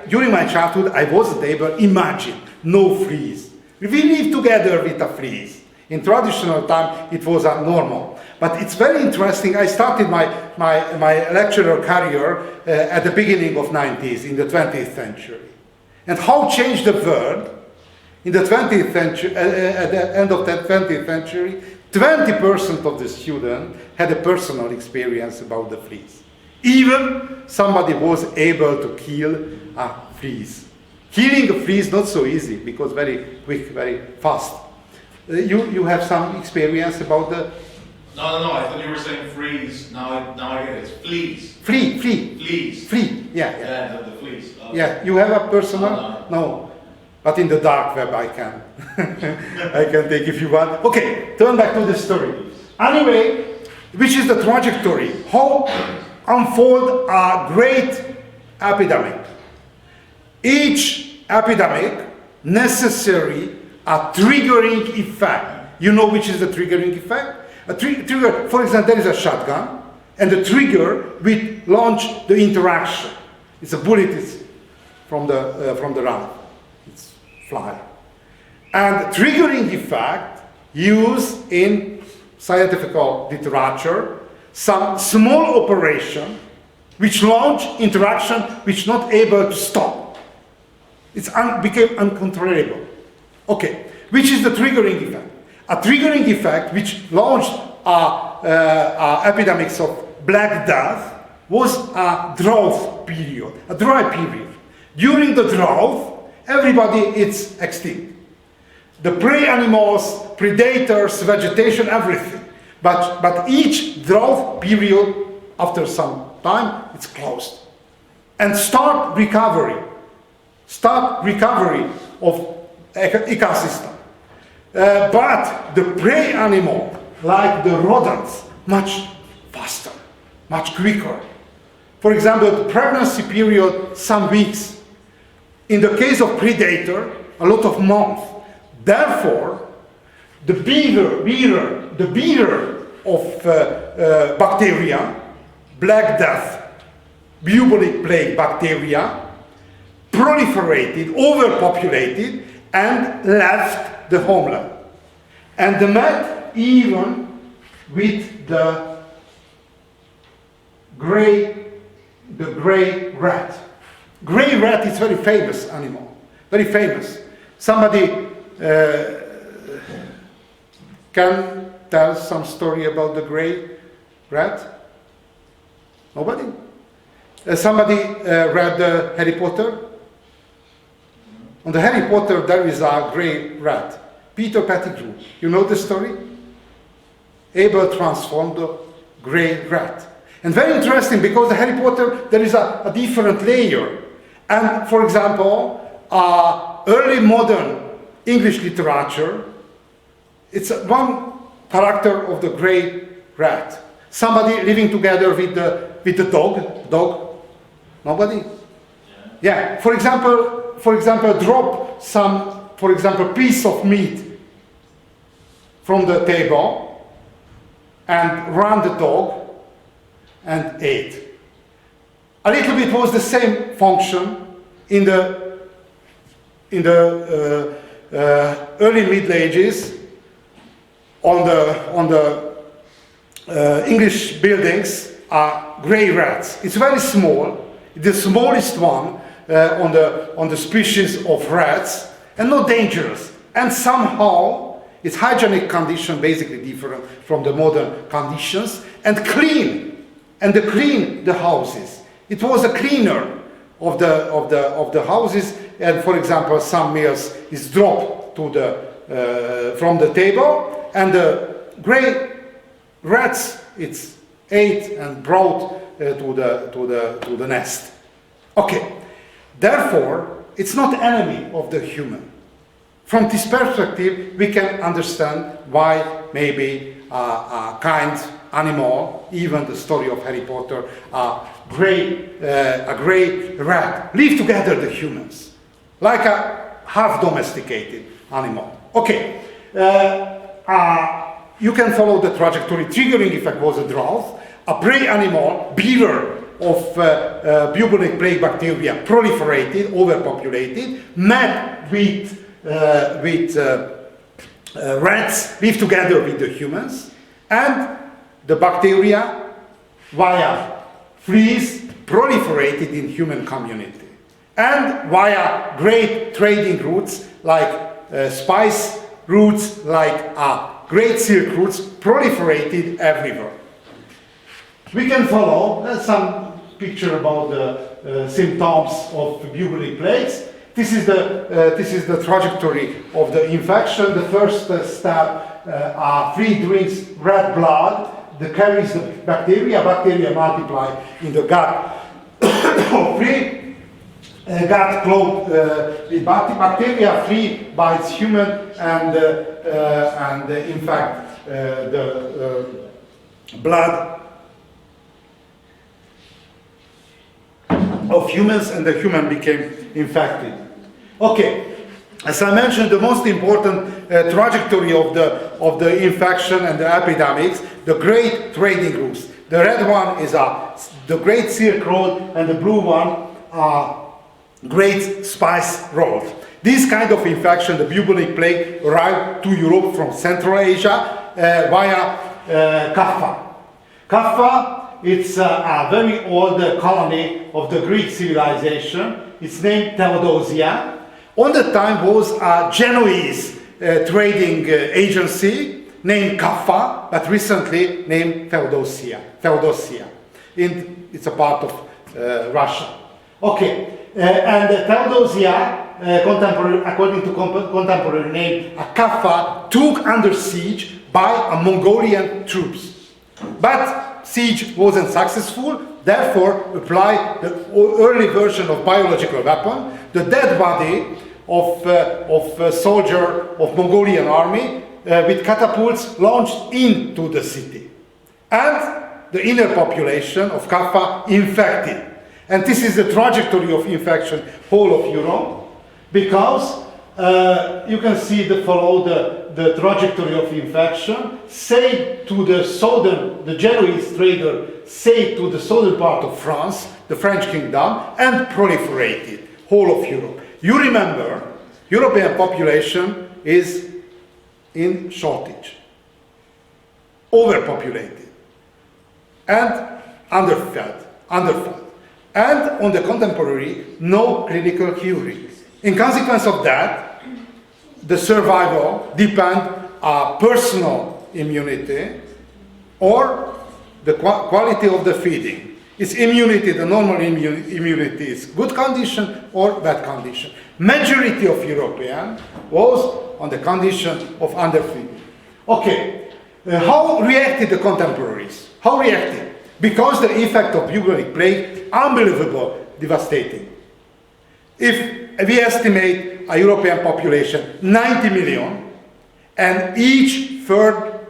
during my childhood, I wasn't able to imagine no fleas. We live together with the fleas. In traditional time, it was normal. But it's very interesting. I started my lecturer career at the beginning of 90s, in the 20th century. And how changed the world? In the 20th century, at the end of the 20th century, 20% of the students had a personal experience about the fleas. Even somebody was able to kill a fleas. Killing a flea is not so easy because very quick, very fast. You have some experience about the... No, I thought you were saying freeze. Now I get it. It's fleas. Fleas. Fleas. Yeah. The fleas. Okay. Yeah, you have a personal? No. But in the dark web I can. I can take if you want. Okay, turn back to the story. Anyway, which is the trajectory? How unfold a great epidemic? Each epidemic necessary a triggering effect. You know which is the triggering effect? A trigger, for example, there is a shotgun, and the trigger will launch the interaction. It's a bullet from the round. It's fly. And triggering effect used in scientific literature, some small operation which launch interaction which not able to stop. It became uncontrollable. Okay, which is the triggering effect? A triggering effect which launched epidemics of Black Death was a drought period, a dry period. During the drought, everybody is extinct. The prey animals, predators, vegetation, everything. But each drought period, after some time, it's closed. And start recovery of ecosystem. But the prey animal, like the rodents, much faster, much quicker. For example, the pregnancy period, some weeks. In the case of predator, a lot of months. Therefore, the beater of bacteria, Black Death, bubonic plague bacteria, proliferated, overpopulated, and left the homeland. And they met even with the gray rat. Gray rat is very famous animal, very famous. Somebody can tell some story about the gray rat? Nobody? Somebody read Harry Potter? On the Harry Potter, there is a grey rat, Peter Pettigrew. You know the story? Abel transformed the grey rat. And very interesting, because the Harry Potter, there is a different layer. And for example, early modern English literature, it's one character of the grey rat. Somebody living together with the dog. Nobody? Yeah. For example, drop some, for example, piece of meat from the table and run the dog and ate. A little bit was the same function in the early Middle Ages. On the English buildings are grey rats. It's very small, the smallest one on the species of rats, and not dangerous. And somehow its hygienic condition basically different from the modern conditions, and clean the houses. It was a cleaner of the houses, and for example, some meals is dropped to from the table, and the grey rats it's ate and brought to the nest. Okay, therefore it's not enemy of the human. From this perspective, we can understand why maybe a kind animal, even the story of Harry Potter, a grey rat, live together the humans, like a half domesticated animal. Okay, you can follow the trajectory. Triggering effect was a drought. A prey animal, bearer of bubonic plague bacteria, proliferated, overpopulated, met with rats, live together with the humans, and the bacteria, via fleas, proliferated in human community, and via great trading routes like spice routes, like great silk routes, proliferated everywhere. We can follow some picture about the symptoms of bubonic plagues. This is the trajectory of the infection. The first step flea drinks red blood that carries the bacteria. Bacteria multiply in the gut of flea. Gut clogged with bacteria. Flea bites human, and in fact the blood of humans, and the human became infected. Okay, as I mentioned, the most important trajectory of the infection and the epidemics, the great trading routes. The red one is the Great Silk Road, and the blue one Great Spice Road. This kind of infection, the bubonic plague, arrived to Europe from Central Asia via Kaffa. Kaffa, it's a very old colony of the Greek civilization. It's named Theodosia. On the time was a Genoese trading agency named Kaffa, but recently named Theodosia. It's a part of Russia. Okay, and Theodosia, according to contemporary name, Kaffa, took under siege by Mongolian troops. But siege wasn't successful, therefore applied the early version of biological weapon, the dead body of a soldier of Mongolian army with catapults launched into the city. And the inner population of Kaffa infected. And this is the trajectory of infection whole of Europe, because you can see follow the trajectory of infection, say to the southern, the Genoese trader, say to the southern part of France, the French kingdom, and proliferated whole of Europe. You remember, European population is in shortage, overpopulated, and underfed, and on the contrary, no clinical curing. In consequence of that, the survival depends on personal immunity or the quality of the feeding. Its immunity, the normal immunity, is good condition or bad condition. Majority of European was on the condition of underfeeding. Okay, how reacted the contemporaries? How reacted? Because the effect of bubonic plague, unbelievable, devastating. If we estimate a European population 90 million, and each third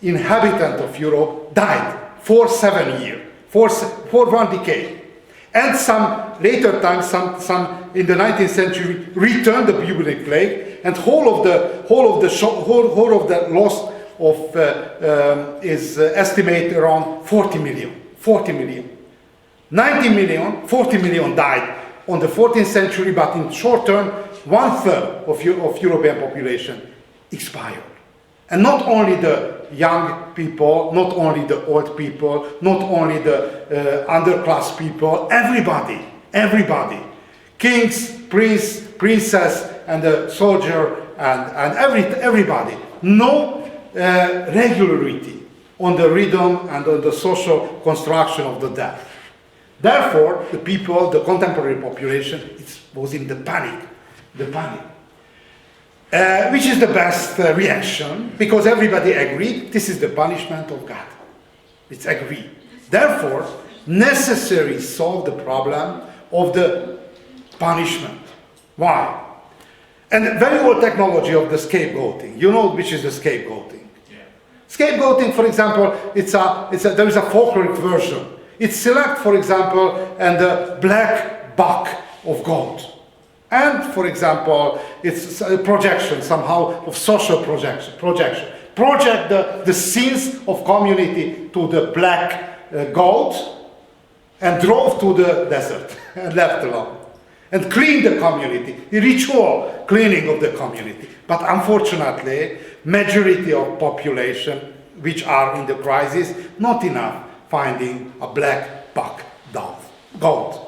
inhabitant of Europe died for 7 years, for 1 decade. And some later times, some in the 19th century, returned the bubonic plague, and whole of the loss of is estimated around 40 million. 40 million. 90 million, 40 million died on the 14th century, but in short term, 1/3 of European population expired. And not only the young people, not only the old people, not only the underclass people, everybody. Kings, princess, and the soldier, and everybody. No regularity on the rhythm and on the social construction of the death. Therefore, the people, the contemporary population, was in the panic. Which is the best reaction, because everybody agreed this is the punishment of God. It's agreed. Therefore, necessary solve the problem of the punishment. Why? And very old technology of the scapegoating. You know which is the scapegoating. Yeah. Scapegoating, for example, there is a folkloric version. It's select, for example, and the black buck of gold. And, for example, it's a projection somehow of social projection. Project the sins of community to the black goat and drove to the desert and left alone. And clean the community, the ritual cleaning of the community. But unfortunately, majority of population which are in the crisis, not enough finding a black buck goat.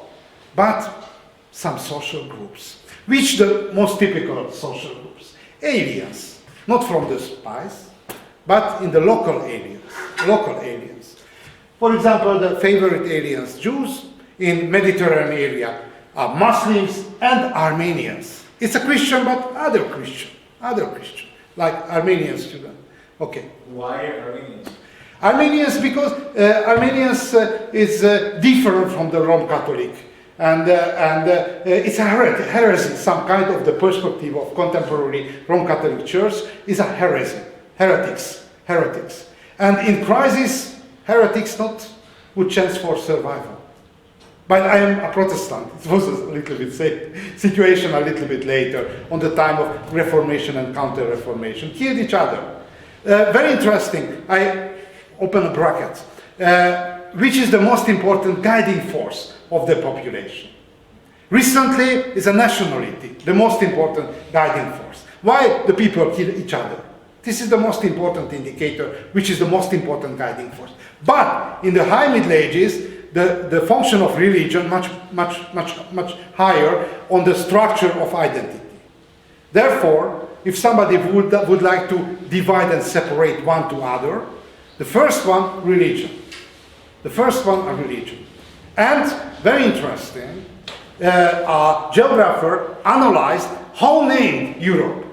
But some social groups. Which the most typical social groups? Aliens, not from the spies, but in the local aliens. For example, the favorite aliens, Jews in Mediterranean area, are Muslims and Armenians. It's a Christian, but other Christian, like Armenian student. Okay. Why Armenians? Armenians, because Armenians is different from the Roman Catholic, and it's a heresy. Some kind of the perspective of contemporary Roman Catholic Church is a heresy, heretics, and in crisis, heretics not good chance for survival. But I am a Protestant. It was a little bit situation a little bit later, on the time of Reformation and Counter-Reformation, killed each other. Very interesting. I open a bracket. Which is the most important guiding force of the population? Recently, is a nationality, the most important guiding force. Why the people kill each other? This is the most important indicator, which is the most important guiding force. But in the High Middle Ages, the function of religion much higher on the structure of identity. Therefore, if somebody would like to divide and separate one to other, the first one, religion. The first one, a religion. And, very interesting, a geographer analyzed how named Europe,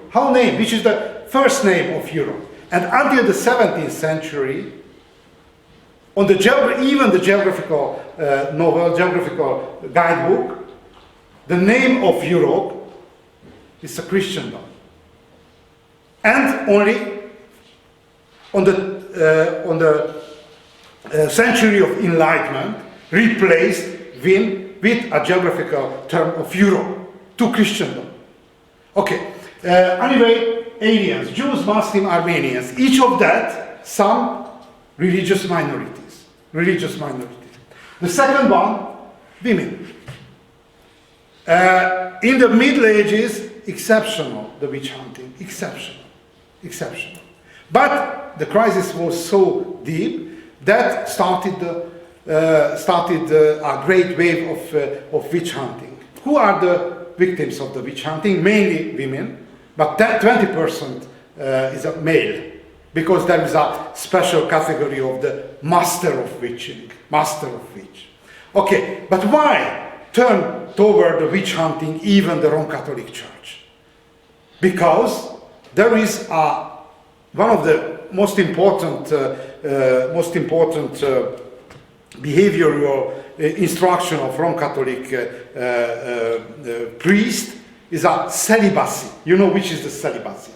which is the first name of Europe. And until the 17th century, on the even the geographical novel, geographical guidebook, the name of Europe is a Christendom. And only on the century of Enlightenment, replaced with a geographical term of Europe to Christendom. Okay. Anyway, aliens, Jews, Muslims, Armenians, each of that, some religious minorities. The second one, women. In the Middle Ages, exceptional, the witch hunting, exceptional. But the crisis was so deep that started a great wave of witch hunting. Who are the victims of the witch hunting? Mainly women, but 20% is a male, because there is a special category of the master of witching. Master of witch. Okay, but why turn toward the witch hunting even the Roman Catholic Church? Because there is one of the most important behavioral instruction of Roman Catholic priest is a celibacy. You know which is the celibacy.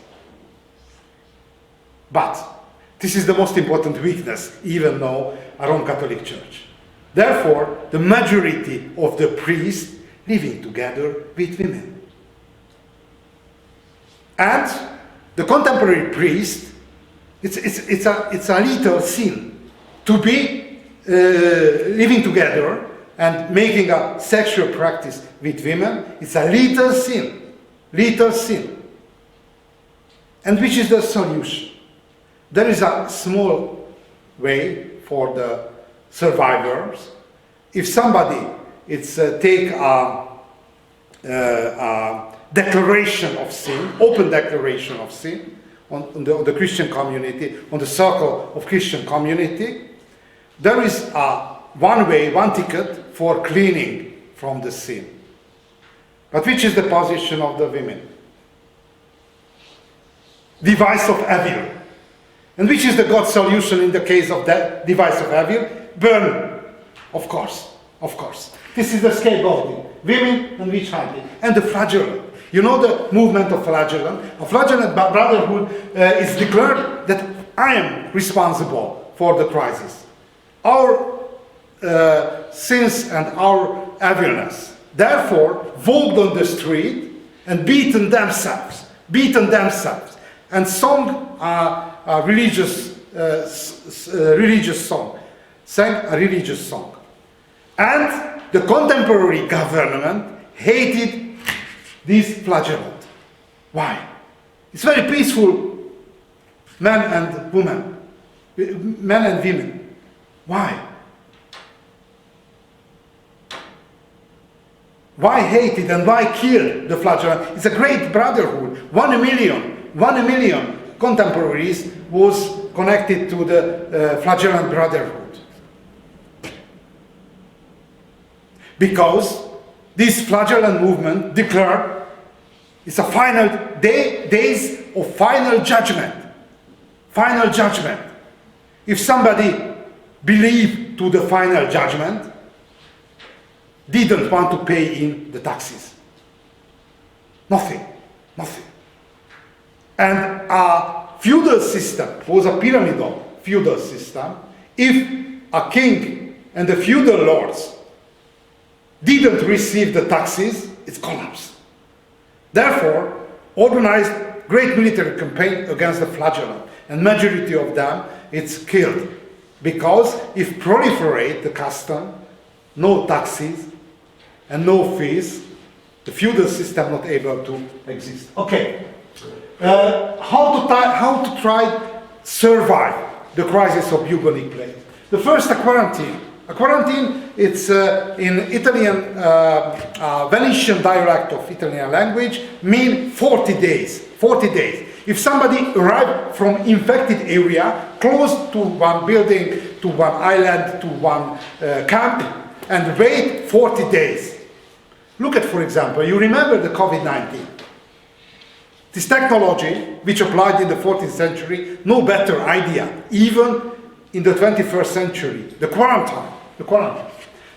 But this is the most important weakness, even though a Roman Catholic Church. Therefore, the majority of the priests living together with women. And the contemporary priest, it's a little sin to be living together and making a sexual practice with women. It's a little sin. And which is the solution? There is a small way for the survivors. If somebody take a declaration of sin, open declaration of sin on the Christian community, on the circle of Christian community, there is one way, one ticket for cleaning from the sin. But which is the position of the women? Device of evil. And which is the God solution in the case of that device of evil? Burn. Of course. This is the scapegoating. Women and witch hunting. And the flagellant. You know the movement of flagellant? A flagellant brotherhood is declared that I am responsible for the crisis. Our sins and our evilness. Therefore, walked on the street and beaten themselves. And sung a religious song. Sang a religious song. And the contemporary government hated this flagellant. Why? It's very peaceful, men and women. Why? Why hate it and why kill the flagellant? It's a great brotherhood. 1 million contemporaries was connected to the flagellant brotherhood. Because this flagellant movement declared it's a final days of final judgment. Final judgment. If somebody believed to the final judgment, didn't want to pay in the taxes. Nothing. And a feudal system was a pyramidal feudal system. If a king and the feudal lords didn't receive the taxes, it collapsed. Therefore, organized great military campaign against the flagellant, and majority of them it's killed. Because if proliferate the custom, no taxes and no fees, the feudal system not able to exist. Okay, how to try survive the crisis of bubonic plague? The first, a quarantine. A quarantine, it's in Italian, Venetian dialect of Italian language, mean 40 days. 40 days. If somebody arrived from infected area, close to one building, to one island, to one camp, and wait 40 days. Look at, for example, you remember the COVID-19. This technology, which applied in the 14th century, no better idea, even in the 21st century, the quarantine.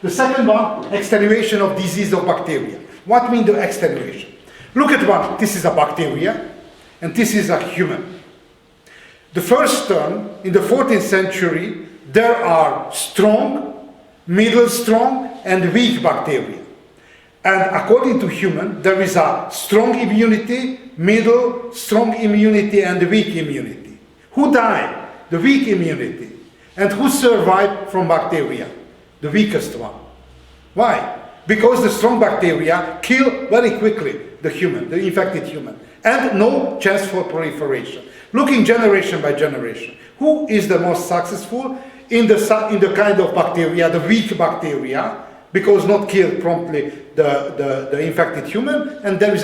The second one, extenuation of disease of bacteria. What means the extenuation? Look at one, this is a bacteria, and this is a human. The first term, in the 14th century, there are strong, middle strong, and weak bacteria. And according to human, there is a strong immunity, middle, strong immunity, and weak immunity. Who died? The weak immunity. And who survived from bacteria? The weakest one. Why? Because the strong bacteria kill very quickly the human, the infected human. And no chance for proliferation. Looking generation by generation. Who is the most successful in the kind of bacteria, the weak bacteria, because not kill promptly the infected human, and there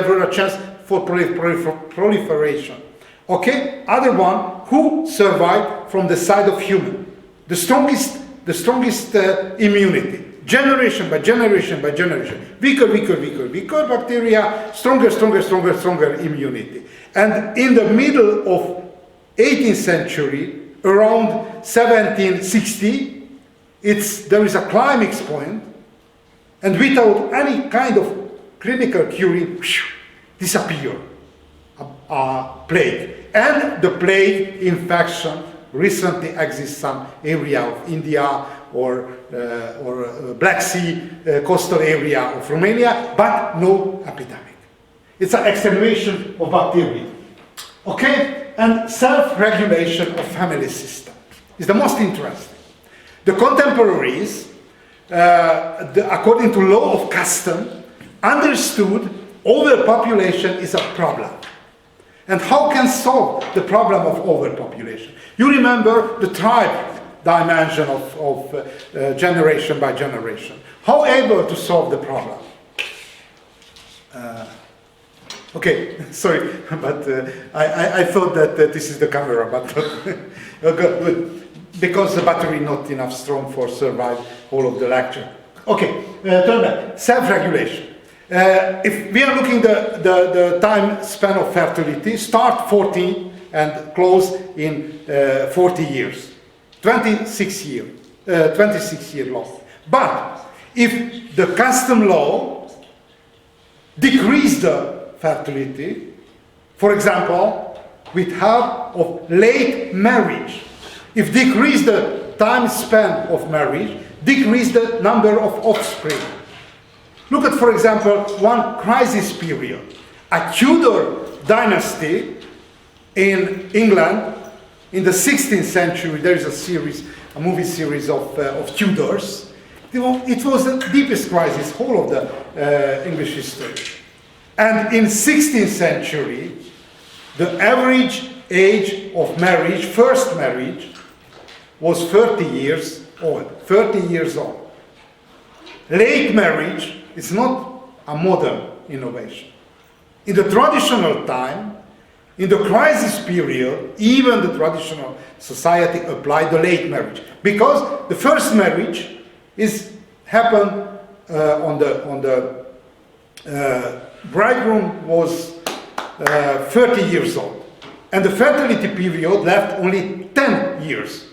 were a chance for proliferation. Okay, other one who survived from the side of human. The strongest the strongest immunity. Generation by generation by generation. Weaker bacteria, stronger immunity. And in the middle of 18th century, around 1760, there is a climax point, and without any kind of clinical curing, disappear a plague. And the plague infection recently exists some area of India or Black Sea coastal area of Romania, but no epidemic. It's an extermination of bacteria. Okay? And self-regulation of family system is the most interesting. The contemporaries, according to law of custom, understood overpopulation is a problem. And how can solve the problem of overpopulation? You remember the tribe dimension of generation by generation. How able to solve the problem? Okay, sorry, but I thought that this is the camera, but good. Because the battery not enough strong for survive all of the lecture. Okay, turn back. Self-regulation. If we are looking the time span of fertility, start 14 and close in 40 years. 26 year loss. But if the custom law decrease the fertility, for example, with help of late marriage, if decrease the time span of marriage, decrease the number of offspring. Look at, for example, one crisis period. A Tudor dynasty in England in the 16th century. There is a movie series of Tudors. It was the deepest crisis, whole of the English history. And in 16th century, the average age of marriage, first marriage, was 30 years old. 30 years old. Late marriage is not a modern innovation. In the traditional time, in the crisis period, even the traditional society applied the late marriage, because the first marriage happened on the bridegroom was 30 years old, and the fertility period left only 10 years,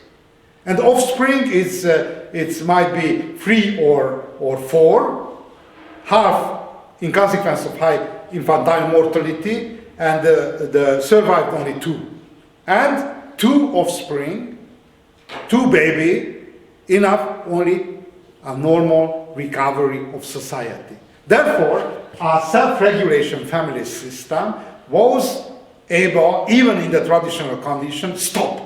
and offspring it might be 3 or 4, half in consequence of high infantile mortality, and the survived only 2, and 2 offspring, 2 baby, enough only a normal recovery of society. Therefore, a self-regulation family system was able, even in the traditional condition, stop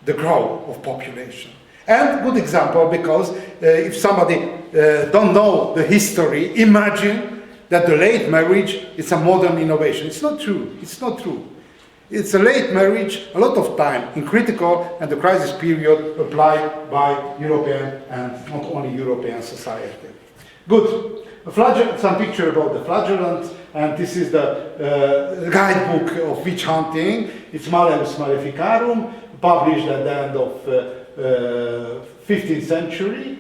the growth of population. And good example, because if somebody don't know the history, imagine that the late marriage is a modern innovation. It's not true. It's not true. It's a late marriage, a lot of time in critical and the crisis period applied by European and not only European society. Good. Some picture about the flagellant, and this is the guidebook of witch hunting. It's Malleus Maleficarum, published at the end of 15th century,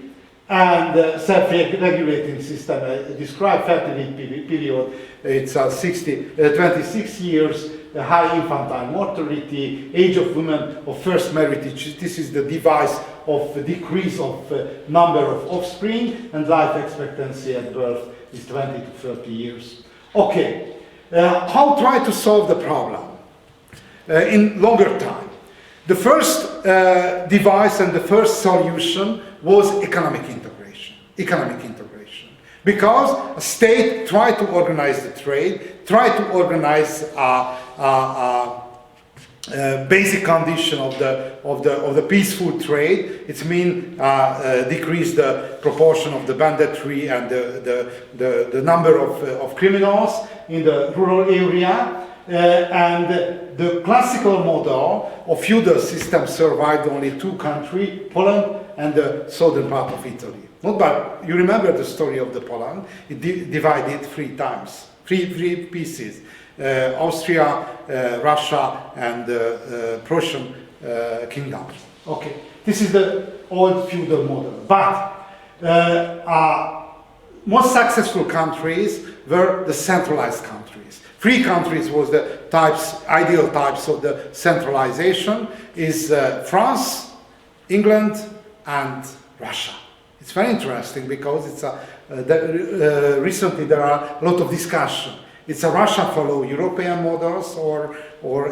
and self-regulating system described fertility period. It's 26 years, high infantile mortality, age of women of first marriage. This is the device of the decrease of number of offspring, and life expectancy at birth is 20 to 30 years. Okay, how try to solve the problem in longer time? The first device and the first solution was economic integration. Because a state tried to organize the trade, tried to organize basic condition of the peaceful trade. It means decrease the proportion of the banditry and the number of criminals in the rural area. And the classical model of feudal system survived only 2 countries, Poland and the southern part of Italy. Not bad. You remember the story of the Poland? It divided 3 times, 3 pieces. Austria, Russia, and Prussian kingdoms. Okay. This is the old feudal model. But most successful countries were the centralized countries. Free countries was the ideal types of the centralization is France, England, and Russia. It's very interesting because it's recently there are a lot of discussion. It's a Russia follow European models or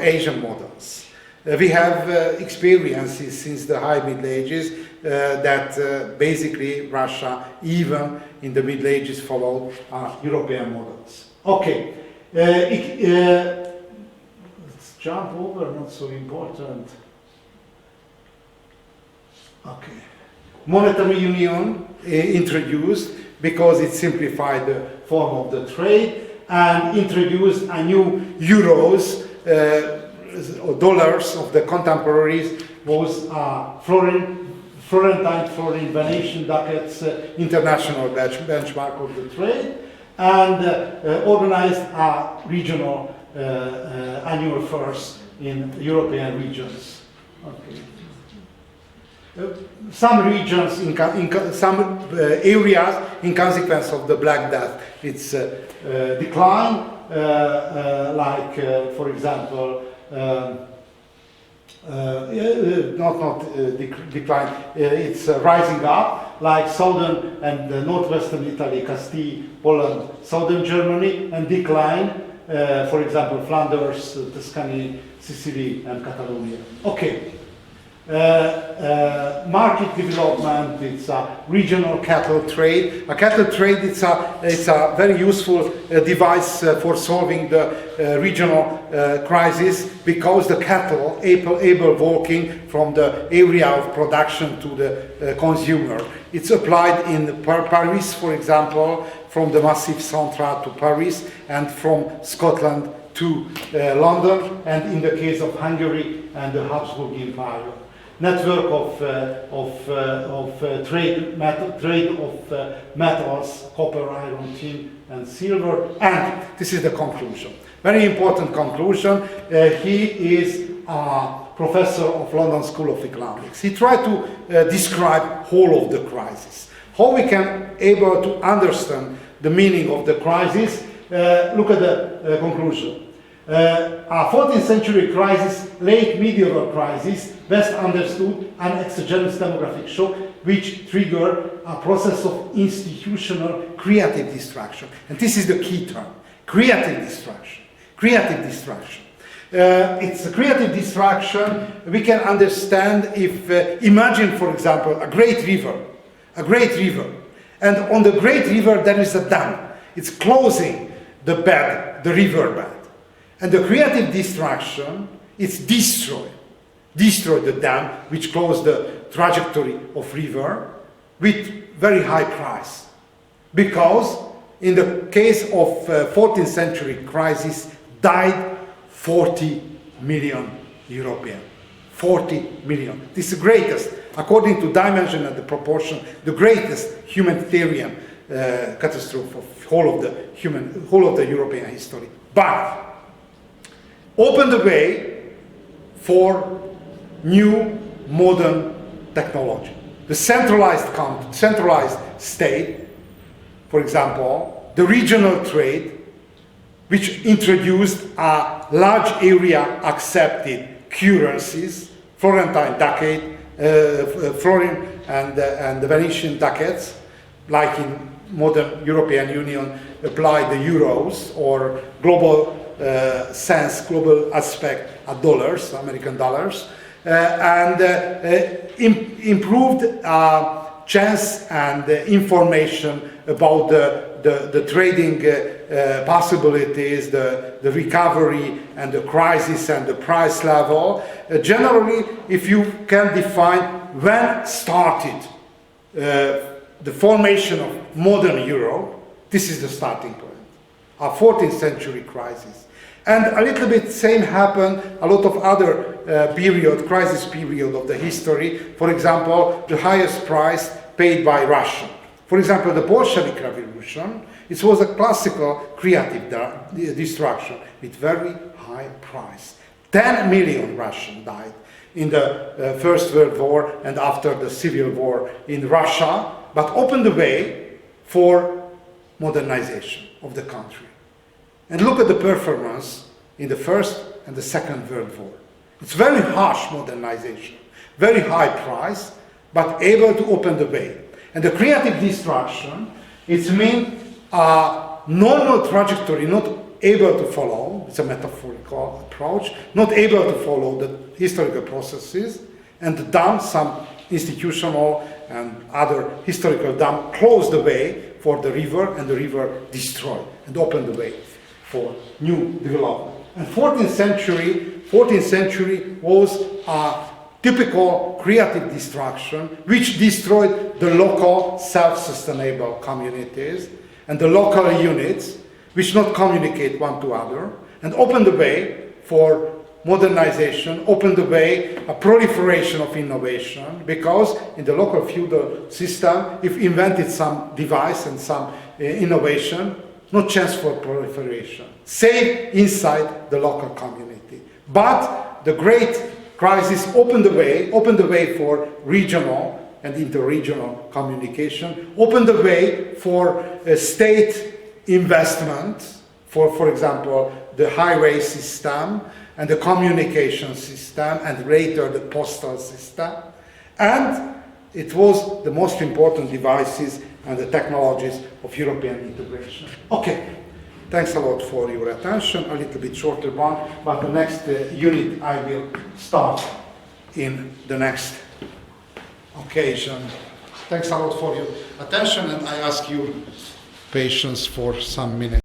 Asian models. We have experiences since the high Middle Ages that basically Russia, even in the Middle Ages, followed European models. Okay, let's jump over, not so important. Okay. Monetary union introduced because it simplified the form of the trade and introduced a new euros or dollars of the contemporaries was Florentine florin, Venetian ducats, international benchmark of the trade, and organized a regional annual fairs in European regions. Okay. Some regions, some areas, in consequence of the Black Death, it's decline, like, for example, decline, it's rising up, like southern and northwestern Italy, Castile, Poland, southern Germany, and decline, for example, Flanders, Tuscany, Sicily, and Catalonia. Okay. Market development, it's a regional cattle trade. A cattle trade, it's a very useful device for solving the regional crisis because the cattle able walking from the area of production to the consumer. It's applied in Paris, for example, from the Massif Central to Paris and from Scotland to London, and in the case of Hungary and the Habsburg Empire. Network of trade of metals, copper, iron, tin, and silver. And this is the conclusion. Very important conclusion. He is a professor of London School of Economics. He tried to describe whole of the crisis. How we can able to understand the meaning of the crisis. Look at the conclusion. A 14th century crisis, late medieval crisis, best understood an exogenous demographic shock which triggered a process of institutional creative destruction. And this is the key term, creative destruction. Creative destruction. It's a creative destruction we can understand if, imagine for example, a great river, and on the great river there is a dam. It's closing the bed, the river bed. And the creative destruction is destroy the dam, which closed the trajectory of river with very high price. Because in the case of 14th century crisis, died 40 million Europeans. 40 million. This is the greatest, according to dimension and the proportion, the greatest humanitarian catastrophe of whole of the European history. But open the way for new modern technology. The centralized state, for example, the regional trade, which introduced a large area accepted currencies, Florentine ducat, florin and the Venetian ducats, like in modern European Union apply the euros or global global aspect at dollars, American dollars, and improved chance and information about the trading possibilities, the recovery and the crisis and the price level. Generally, if you can define when started the formation of modern Europe, this is the starting point, a 14th century crisis. And a little bit same happened, a lot of other crisis period of the history. For example, the highest price paid by Russia. For example, the Bolshevik Revolution, it was a classical creative destruction with very high price. 10 million Russians died in the First World War and after the Civil War in Russia, but opened the way for modernization of the country. And look at the performance in the First and the Second World War. It's very harsh modernization, very high price, but able to open the way. And the creative destruction, it's mean a normal trajectory not able to follow, it's a metaphorical approach, not able to follow the historical processes, and dam, some institutional and other historical dam, close the way for the river, and the river destroyed and opened the way for new development. And 14th century was a typical creative destruction which destroyed the local self-sustainable communities and the local units which not communicate one to other, and opened the way for modernization, opened the way a proliferation of innovation, because in the local feudal system, if invented some device and some innovation, no chance for proliferation, save inside the local community. But the great crisis opened the way for regional and interregional communication, opened the way for state investment, for example, the highway system and the communication system, and later the postal system. And it was the most important devices and the technologies of European integration. Okay, thanks a lot for your attention. A little bit shorter one, but the next unit I will start in the next occasion. Thanks a lot for your attention, and I ask you patience for some minutes.